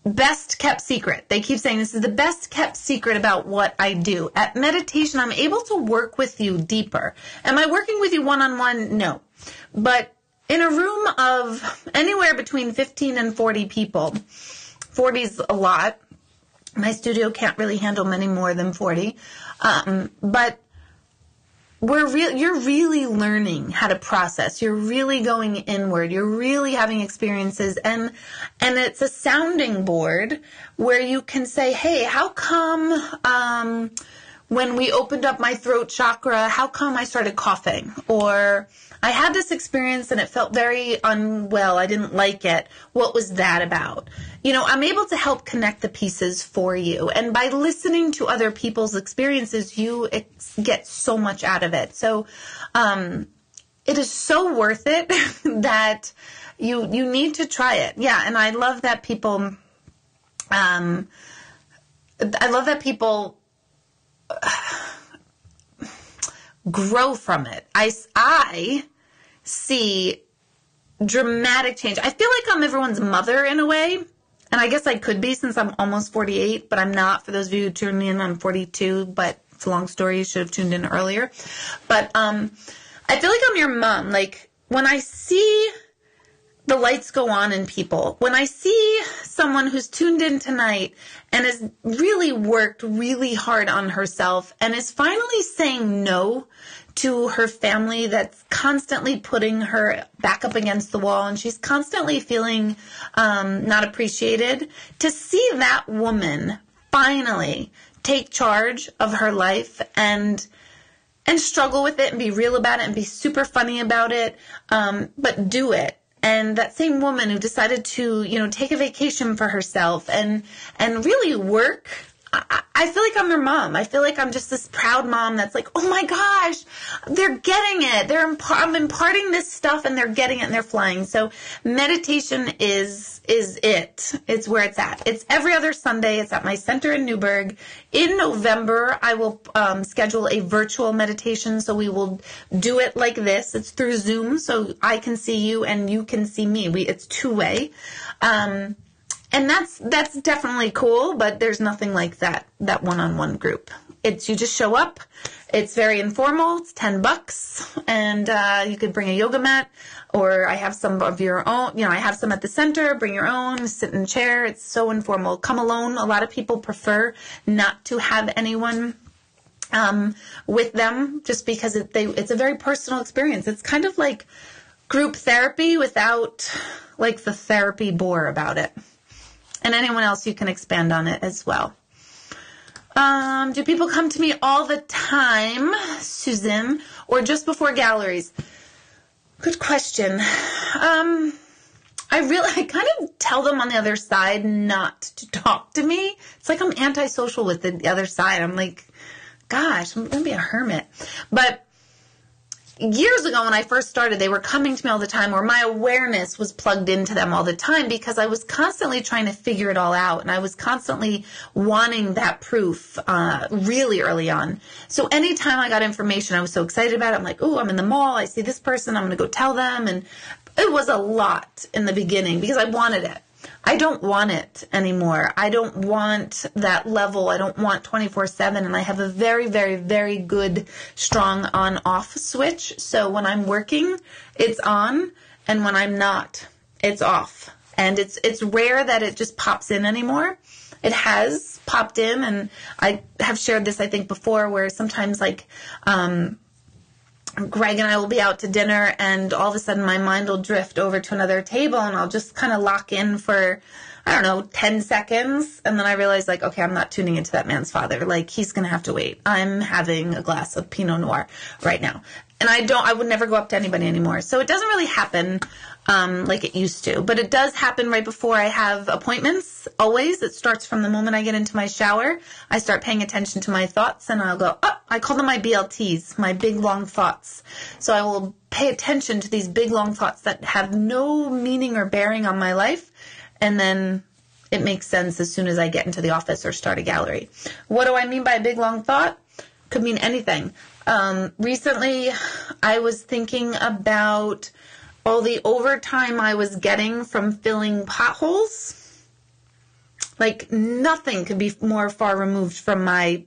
best kept secret. They keep saying this is the best kept secret about what I do. At meditation, I'm able to work with you deeper. Am I working with you one-on-one? No. But in a room of anywhere between 15 and 40 people, 40's a lot. My studio can't really handle many more than 40. But you're really learning how to process. You're really going inward. You're really having experiences. And it's a sounding board where you can say, hey, how come when we opened up my throat chakra, how come I started coughing? Or I had this experience and it felt very unwell. I didn't like it. What was that about? You know, I'm able to help connect the pieces for you. And by listening to other people's experiences, you get so much out of it. So it is so worth it that you need to try it. Yeah, and I love that people grow from it. I see dramatic change. I feel like I'm everyone's mother in a way. And I guess I could be since I'm almost 48, but I'm not. For those of you who tuned in, I'm 42, but it's a long story. You should have tuned in earlier. But I feel like I'm your mom. Like, when I see the lights go on in people, when I see someone who's tuned in tonight and has really worked really hard on herself and is finally saying no to her family that's constantly putting her back up against the wall, and she's constantly feeling not appreciated, to see that woman finally take charge of her life and struggle with it and be real about it and be super funny about it, but do it. And that same woman who decided to, take a vacation for herself and really work, I feel like I'm their mom. I feel like I'm just this proud mom that's like, oh my gosh, they're getting it. I'm imparting this stuff and they're getting it and they're flying. So meditation is it. It's where it's at. It's every other Sunday. It's at my center in Newburgh. In November, I will schedule a virtual meditation. So we will do it like this. It's through Zoom. So I can see you and you can see me. It's two-way. And that's definitely cool, but there's nothing like that one-on-one group. You just show up. It's very informal. It's $10, and you could bring a yoga mat, or I have some of your own. I have some at the center. Bring your own. Sit in a chair. It's so informal. Come alone. A lot of people prefer not to have anyone with them, just because it's a very personal experience. It's kind of like group therapy without like the therapy bore about it. And anyone else, you can expand on it as well. Do people come to me all the time, Susan, or just before galleries? Good question. I kind of tell them on the other side not to talk to me. It's like I'm antisocial with the other side. I'm like, gosh, I'm going to be a hermit. But years ago when I first started, they were coming to me all the time, or my awareness was plugged into them all the time because I was constantly trying to figure it all out. And I was constantly wanting that proof really early on. So anytime I got information, I was so excited about it. I'm like, oh, I'm in the mall. I see this person. I'm going to go tell them. And it was a lot in the beginning because I wanted it. I don't want it anymore. I don't want that level. I don't want 24/7. And I have a very, very, very good, strong on-off switch. So when I'm working, it's on. And when I'm not, it's off. And it's rare that it just pops in anymore. It has popped in. And I have shared this, I think, before, where sometimes like, Greg and I will be out to dinner and all of a sudden my mind will drift over to another table and I'll just kind of lock in for, 10 seconds. And then I realize like, okay, I'm not tuning into that man's father. Like he's going to have to wait. I'm having a glass of Pinot Noir right now. And I would never go up to anybody anymore. So it doesn't really happen like it used to. But it does happen right before I have appointments, always. It starts from the moment I get into my shower. I start paying attention to my thoughts, and I'll go, I call them my BLTs, my big, long thoughts. So I will pay attention to these big, long thoughts that have no meaning or bearing on my life, and then it makes sense as soon as I get into the office or start a gallery. What do I mean by a big, long thought? Could mean anything. Recently, I was thinking about all the overtime I was getting from filling potholes. Like nothing could be more far removed from my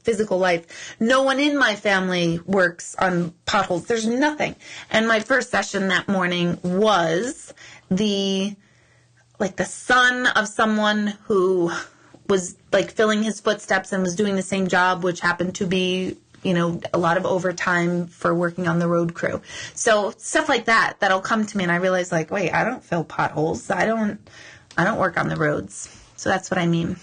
physical life. No one in my family works on potholes. There's nothing. And my first session that morning was the son of someone who was like filling his footsteps and was doing the same job, which happened to be, a lot of overtime for working on the road crew. So stuff like that'll come to me and I realize like, wait, I don't fill potholes. I don't work on the roads. So that's what I mean.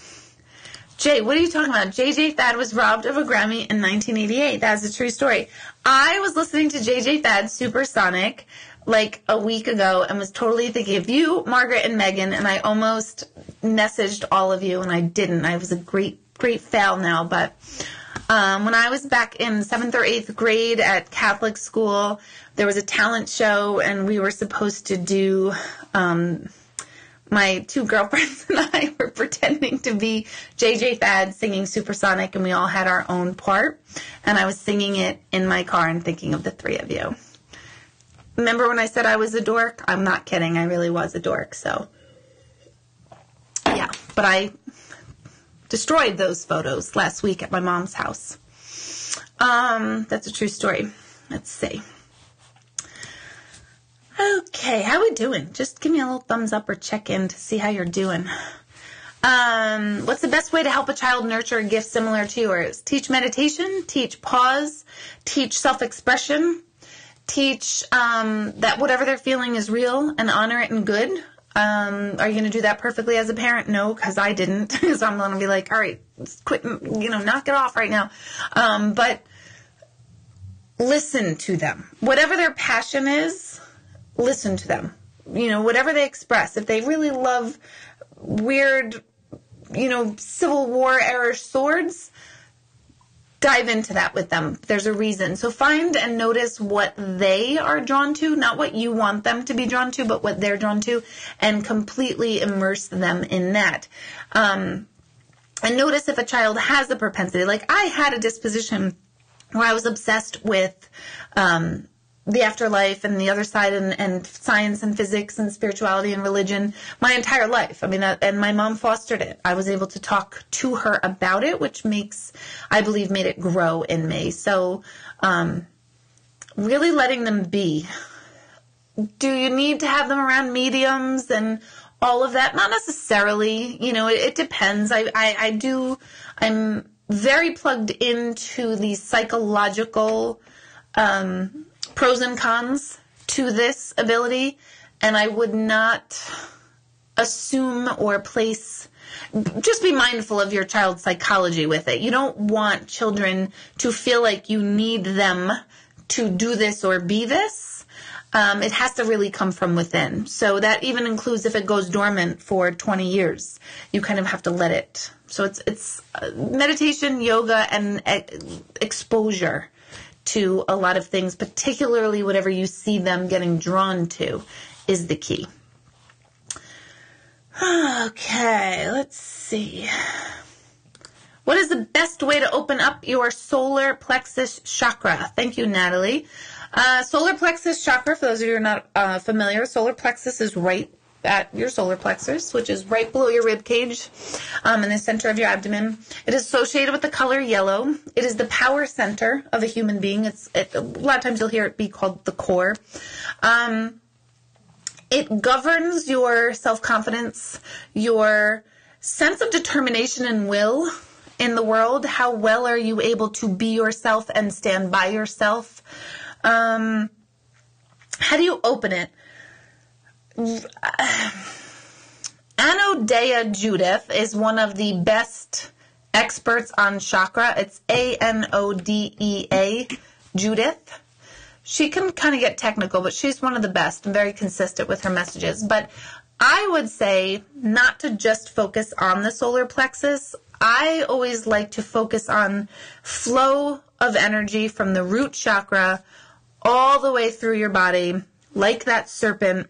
Jay, what are you talking about? JJ Thad was robbed of a Grammy in 1988. That's a true story. I was listening to JJ Thad's Supersonic like a week ago and was totally thinking of you, Margaret, and Megan, and I almost messaged all of you and I didn't. I was a great fail now, but when I was back in 7th or 8th grade at Catholic school, there was a talent show and we were supposed to do, my two girlfriends and I were pretending to be JJ Thad singing Supersonic, and we all had our own part, and I was singing it in my car and thinking of the three of you. Remember when I said I was a dork? I'm not kidding. I really was a dork, so yeah, but I destroyed those photos last week at my mom's house. That's a true story. Let's see. Okay, how we doing? Just give me a little thumbs up or check in to see how you're doing. What's the best way to help a child nurture a gift similar to yours? Teach meditation, teach pause, teach self-expression, teach that whatever they're feeling is real and honor it and good. Are you going to do that perfectly as a parent? No, because I didn't. So I'm going to be like, all right, quit, knock it off right now. But listen to them. Whatever their passion is, listen to them. Whatever they express. If they really love weird, Civil War era swords, dive into that with them. There's a reason. So find and notice what they are drawn to, not what you want them to be drawn to, but what they're drawn to, and completely immerse them in that. And notice if a child has a propensity. Like I had a disposition where I was obsessed with the afterlife and the other side and science and physics and spirituality and religion my entire life. I mean, and my mom fostered it. I was able to talk to her about it, which I believe made it grow in me. So, really letting them be. Do you need to have them around mediums and all of that? Not necessarily. It depends. I'm very plugged into the psychological, pros and cons to this ability, and I would not assume or place, just be mindful of your child's psychology with it. You don't want children to feel like you need them to do this or be this. It has to really come from within. So that even includes if it goes dormant for 20 years. You kind of have to let it. So it's meditation, yoga, and exposure to a lot of things, particularly whatever you see them getting drawn to is the key. Okay, let's see. What is the best way to open up your solar plexus chakra? Thank you, Natalie. Solar plexus chakra, for those of you who are not familiar, solar plexus is right at your solar plexus, which is right below your rib cage, in the center of your abdomen. It is associated with the color yellow. It is the power center of a human being. A lot of times you'll hear it be called the core. It governs your self-confidence, your sense of determination and will in the world. How well are you able to be yourself and stand by yourself? How do you open it? Anodea Judith is one of the best experts on chakra. It's Anodea Judith. She can kind of get technical, but she's one of the best and very consistent with her messages. But I would say not to just focus on the solar plexus. I always like to focus on flow of energy from the root chakra all the way through your body, like that serpent,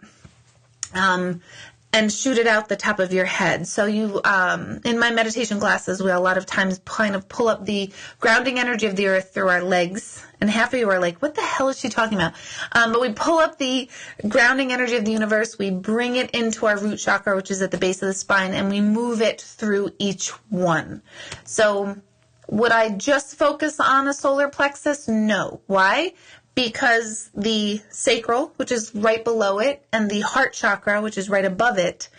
and shoot it out the top of your head. So you, in my meditation classes, we a lot of times kind of pull up the grounding energy of the earth through our legs. And half of you are like, what the hell is she talking about? But we pull up the grounding energy of the universe. We bring it into our root chakra, which is at the base of the spine, and we move it through each one. So would I just focus on the solar plexus? No. Why? Because the sacral, which is right below it, and the heart chakra, which is right above it,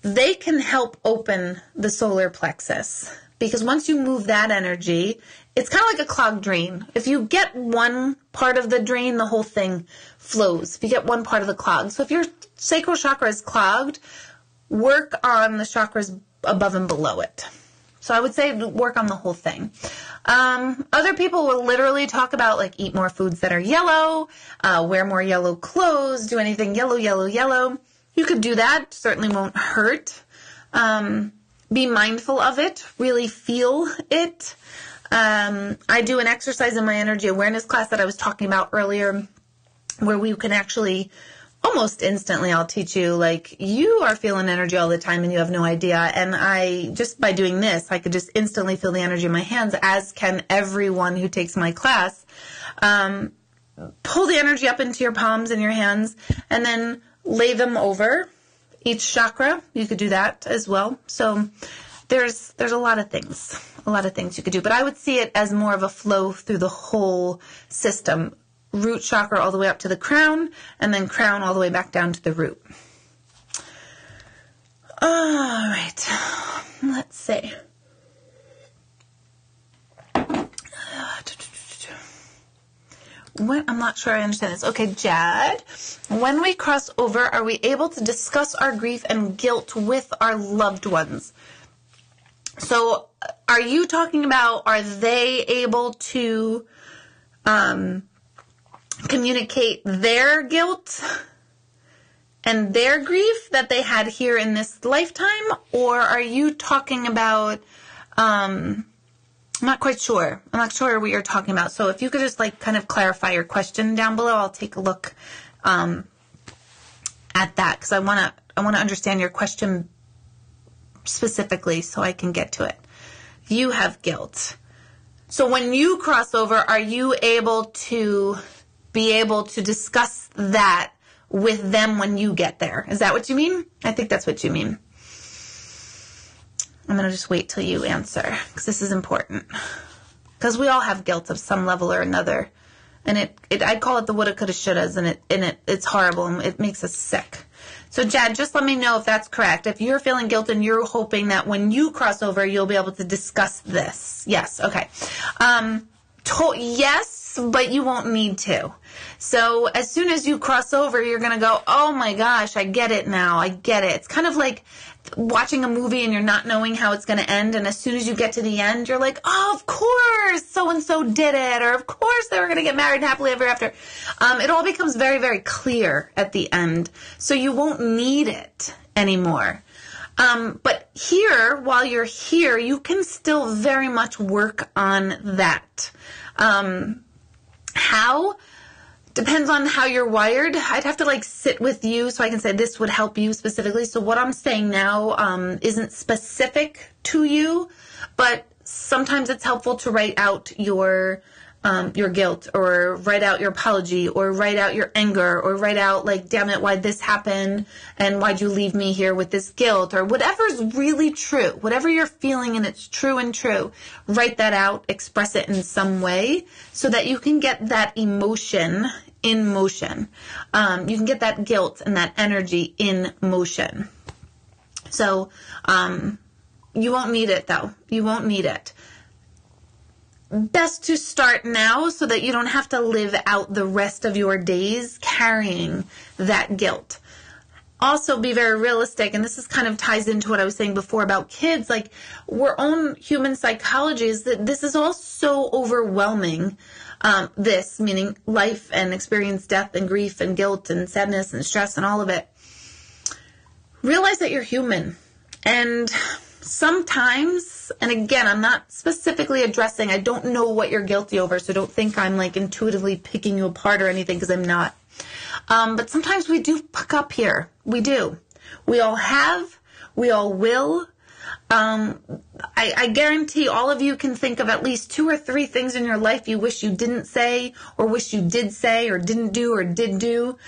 they can help open the solar plexus. Because once you move that energy, it's kind of like a clogged drain. If you get one part of the drain, the whole thing flows. If you get one part of the clog. So if your sacral chakra is clogged, work on the chakras above and below it. So I would say work on the whole thing. Other people will literally talk about, like, eat more foods that are yellow, wear more yellow clothes, do anything yellow, yellow, yellow. You could do that. Certainly won't hurt. Be mindful of it. Really feel it. I do an exercise in my energy awareness class that I was talking about earlier, where we can actually almost instantly, I'll teach you, like, you are feeling energy all the time and you have no idea. And I, just by doing this, I could just instantly feel the energy in my hands, as can everyone who takes my class. Pull the energy up into your palms and your hands and then lay them over each chakra. You could do that as well. So there's a lot of things you could do. But I would see it as more of a flow through the whole system. Root chakra all the way up to the crown, and then crown all the way back down to the root. All right. Let's see. I'm not sure I understand this. Okay, Jad. When we cross over, are we able to discuss our grief and guilt with our loved ones? So are you talking about, are they able to communicate their guilt and their grief that they had here in this lifetime? Or are you talking about, I'm not quite sure. I'm not sure what you're talking about. So if you could just, like, kind of clarify your question down below, I'll take a look at that, because I want to understand your question specifically so I can get to it. You have guilt. So when you cross over, are you able to discuss that with them when you get there? Is that what you mean? I think that's what you mean. I'm going to just wait till you answer, because this is important. Because we all have guilt of some level or another. And I call it the woulda, coulda, shouldas, and it's horrible, and it makes us sick. So, Jad, just let me know if that's correct. If you're feeling guilt and you're hoping that when you cross over, you'll be able to discuss this. Yes, okay. Yes, but you won't need to. So as soon as you cross over, you're going to go, oh my gosh, I get it now. I get it. It's kind of like watching a movie and you're not knowing how it's going to end. And as soon as you get to the end, you're like, oh, of course so-and-so did it. Or of course they were going to get married happily ever after. It all becomes very, very clear at the end. So you won't need it anymore. But here, while you're here, you can still very much work on that. How? Depends on how you're wired. I'd have to sit with you so I can say this would help you specifically. So what I'm saying now isn't specific to you, but sometimes it's helpful to write out your guilt, or write out your apology, or write out your anger, or write out damn it, why'd this happen? And why'd you leave me here with this guilt? Or whatever's really true, whatever you're feeling and it's true and true, write that out, express it in some way so that you can get that emotion in motion. You can get that guilt and that energy in motion. So, you won't need it though. You won't need it. Best to start now so that you don't have to live out the rest of your days carrying that guilt. Also, be very realistic, and this is kind of ties into what I was saying before about kids. Our own human psychology is that this is all so overwhelming. This, meaning life and experience death and grief and guilt and sadness and stress and all of it. Realize that you're human. And sometimes, and again, I'm not specifically addressing, I don't know what you're guilty over, so don't think I'm intuitively picking you apart or anything, because I'm not. But sometimes we do fuck up here. We do. We all have. We all will. I guarantee all of you can think of at least 2 or 3 things in your life you wish you didn't say, or wish you did say, or didn't do, or did do.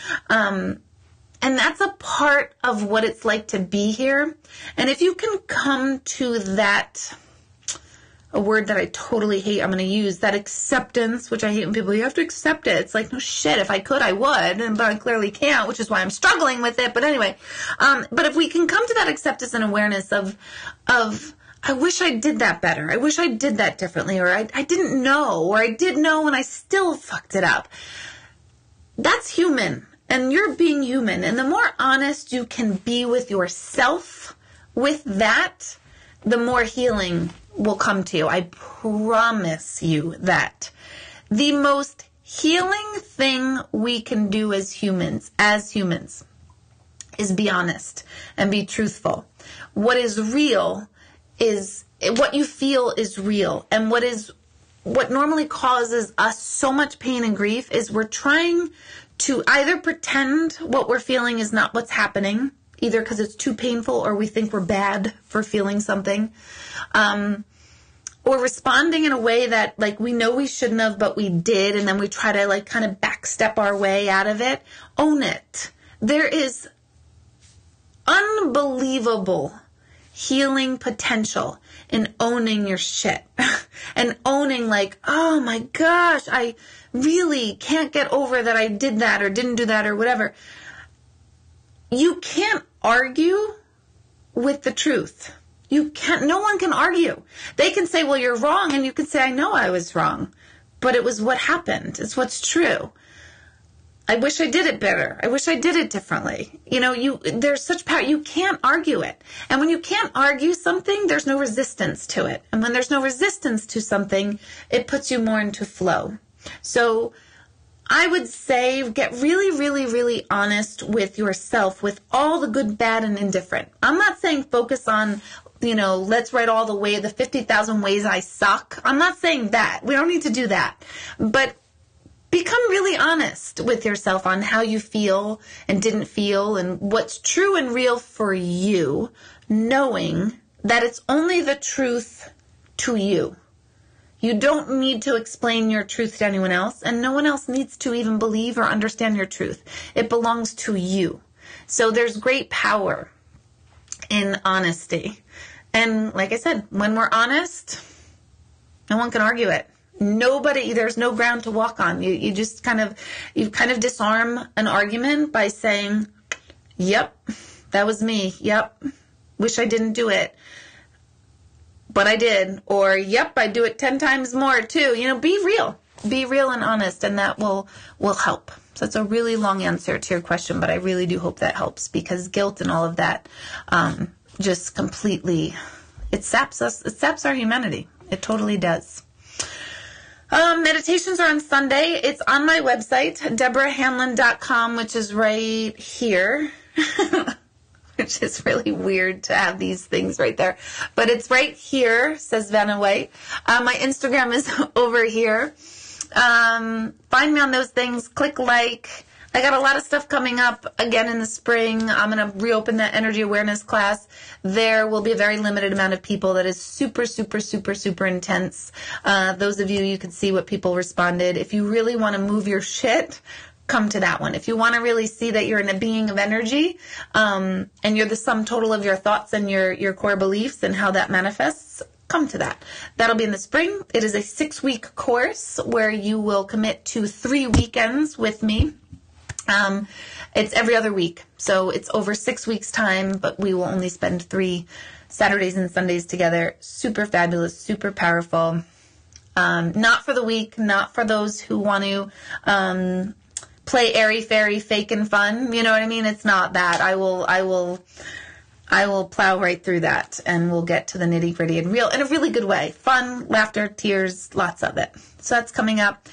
And that's a part of what it's like to be here. And if you can come to that, a word that I totally hate, I'm going to use, that acceptance, which I hate when people, you have to accept it. It's no shit, if I could, I would, but I clearly can't, which is why I'm struggling with it. But anyway, but if we can come to that acceptance and awareness of, I wish I did that better. I wish I did that differently, or I didn't know, or I did know and I still fucked it up. That's human. And you're being human. And the more honest you can be with yourself with that, the more healing will come to you. I promise you that. The most healing thing we can do as humans, is be honest and be truthful. What is real is, what you feel is real. And what normally causes us so much pain and grief is we're trying to either pretend what we're feeling is not what's happening, either because it's too painful or we think we're bad for feeling something, or responding in a way that we know we shouldn't have, but we did, and then we try to kind of backstep our way out of it. Own it. There is unbelievable healing potential in owning your shit and owning oh my gosh, I really can't get over that I did that or didn't do that or whatever. You can't argue with the truth. No one can argue. They can say, well, you're wrong. And you can say, I know I was wrong, but it was what happened. It's what's true. I wish I did it better. I wish I did it differently. There's such power. You can't argue it. And when you can't argue something, there's no resistance to it. And when there's no resistance to something, it puts you more into flow. So I would say get really, really, really honest with yourself, with all the good, bad, and indifferent. I'm not saying focus on, let's write all the 50,000 ways I suck. I'm not saying that. We don't need to do that. But become really honest with yourself on how you feel and didn't feel and what's true and real for you, knowing that it's only the truth to you. You don't need to explain your truth to anyone else, and no one else needs to even believe or understand your truth. It belongs to you. So there's great power in honesty. And like I said, when we're honest, no one can argue it. There's no ground to walk on. You just kind of disarm an argument by saying, yep, that was me. Yep, wish I didn't do it, but I did. Or, yep, I do it 10 times more too. Be real and honest, and that will help. So it's a really long answer to your question, but I really do hope that helps, because guilt and all of that just completely, it saps us. It saps our humanity. It totally does. Meditations are on Sunday. It's on my website, deborahhanlon.com, which is right here, which is really weird to have these things right there. But it's right here, says Vanna White. My Instagram is over here. Find me on those things. Click like. I got a lot of stuff coming up again in the spring. I'm going to reopen that energy awareness class. There will be a very limited amount of people that is super, super, super, super intense. Those of you can see what people responded. If you really want to move your shit, come to that one. If you want to really see that you're in a being of energy, and you're the sum total of your thoughts and your core beliefs and how that manifests, come to that. That'll be in the spring. It is a 6-week course where you will commit to 3 weekends with me. It's every other week. So it's over 6 weeks time, but we will only spend 3 Saturdays and Sundays together. Super fabulous, super powerful. Not for the weak, not for those who want to, play airy fairy, fake and fun. You know what I mean? It's not that. I will plow right through that, and we'll get to the nitty gritty in a really good way. Fun, laughter, tears, lots of it. So that's coming up.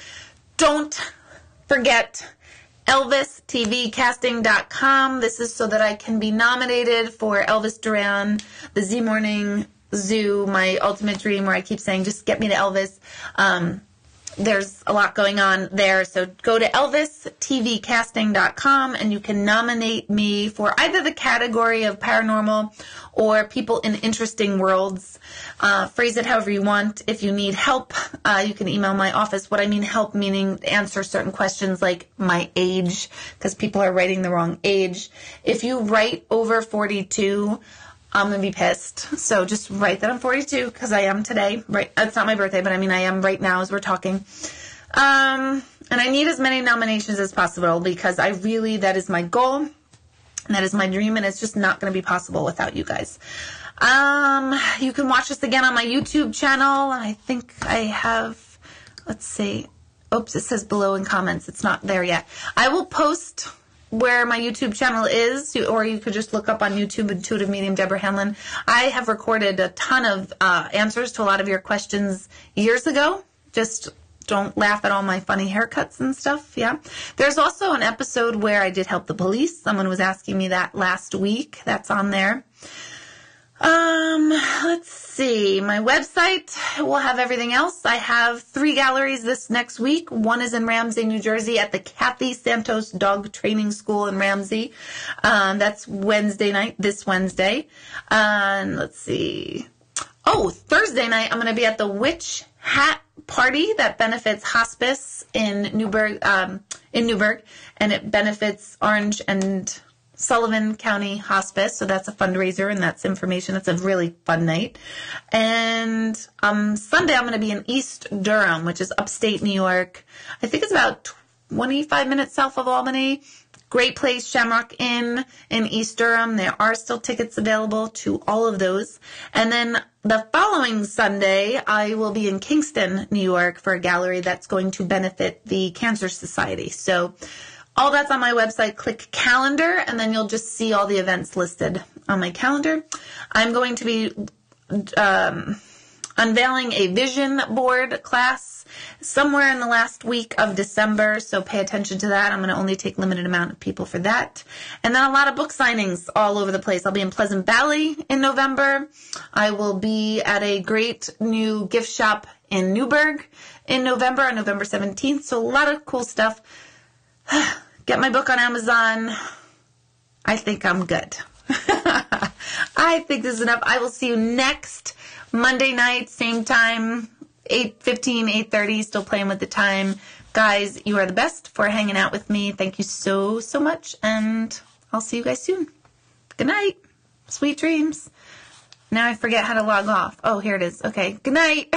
Don't forget ElvisTVcasting.com. This is so that I can be nominated for Elvis Duran, the Z Morning Zoo, my ultimate dream, where I keep saying, just get me to Elvis. There's a lot going on there. So go to ElvisTVcasting.com and you can nominate me for either the category of paranormal or people in interesting worlds. Phrase it however you want. If you need help, you can email my office. What I mean help, meaning answer certain questions like my age, because people are writing the wrong age. If you write over 42, I'm going to be pissed. So just write that I'm 42, because I am today. Right? It's not my birthday, but I mean I am right now as we're talking. And I need as many nominations as possible, because that is my goal. And that is my dream, and it's just not going to be possible without you guys. You can watch this again on my YouTube channel. I think I have, let's see. Oops, it says below in comments. It's not there yet. I will post where my YouTube channel is, or you could just look up on YouTube, Intuitive Medium Deborah Hanlon. I have recorded a ton of answers to a lot of your questions years ago. Just don't laugh at all my funny haircuts and stuff, yeah. There's also an episode where I did help the police. Someone was asking me that last week. That's on there. Let's see. My website will have everything else. I have 3 galleries this next week. One is in Ramsey, New Jersey at the Kathy Santos Dog Training School in Ramsey. That's Wednesday night, this Wednesday. Let's see. Oh, Thursday night, I'm going to be at the Witch Hat Party that benefits hospice in Newburgh, and it benefits Orange and Sullivan County Hospice. So that's a fundraiser, and that's information. It's a really fun night. And Sunday, I'm going to be in East Durham, which is upstate New York. I think it's about 25 minutes south of Albany. Great place, Shamrock Inn in East Durham. There are still tickets available to all of those. And then the following Sunday, I will be in Kingston, New York for a gallery that's going to benefit the Cancer Society. So all that's on my website. Click calendar, and then you'll just see all the events listed on my calendar. I'm going to be unveiling a vision board class somewhere in the last week of December, so pay attention to that. I'm going to only take limited amount of people for that. And then a lot of book signings all over the place. I'll be in Pleasant Valley in November. I will be at a great new gift shop in Newburgh in November, on November 17th. So a lot of cool stuff. Get my book on Amazon. I think I'm good. I think this is enough. I will see you next Monday night, same time, 8:15, 8:30, still playing with the time. Guys, you are the best for hanging out with me. Thank you so, so much, and I'll see you guys soon. Good night. Sweet dreams. Now I forget how to log off. Oh, here it is. Okay. Good night.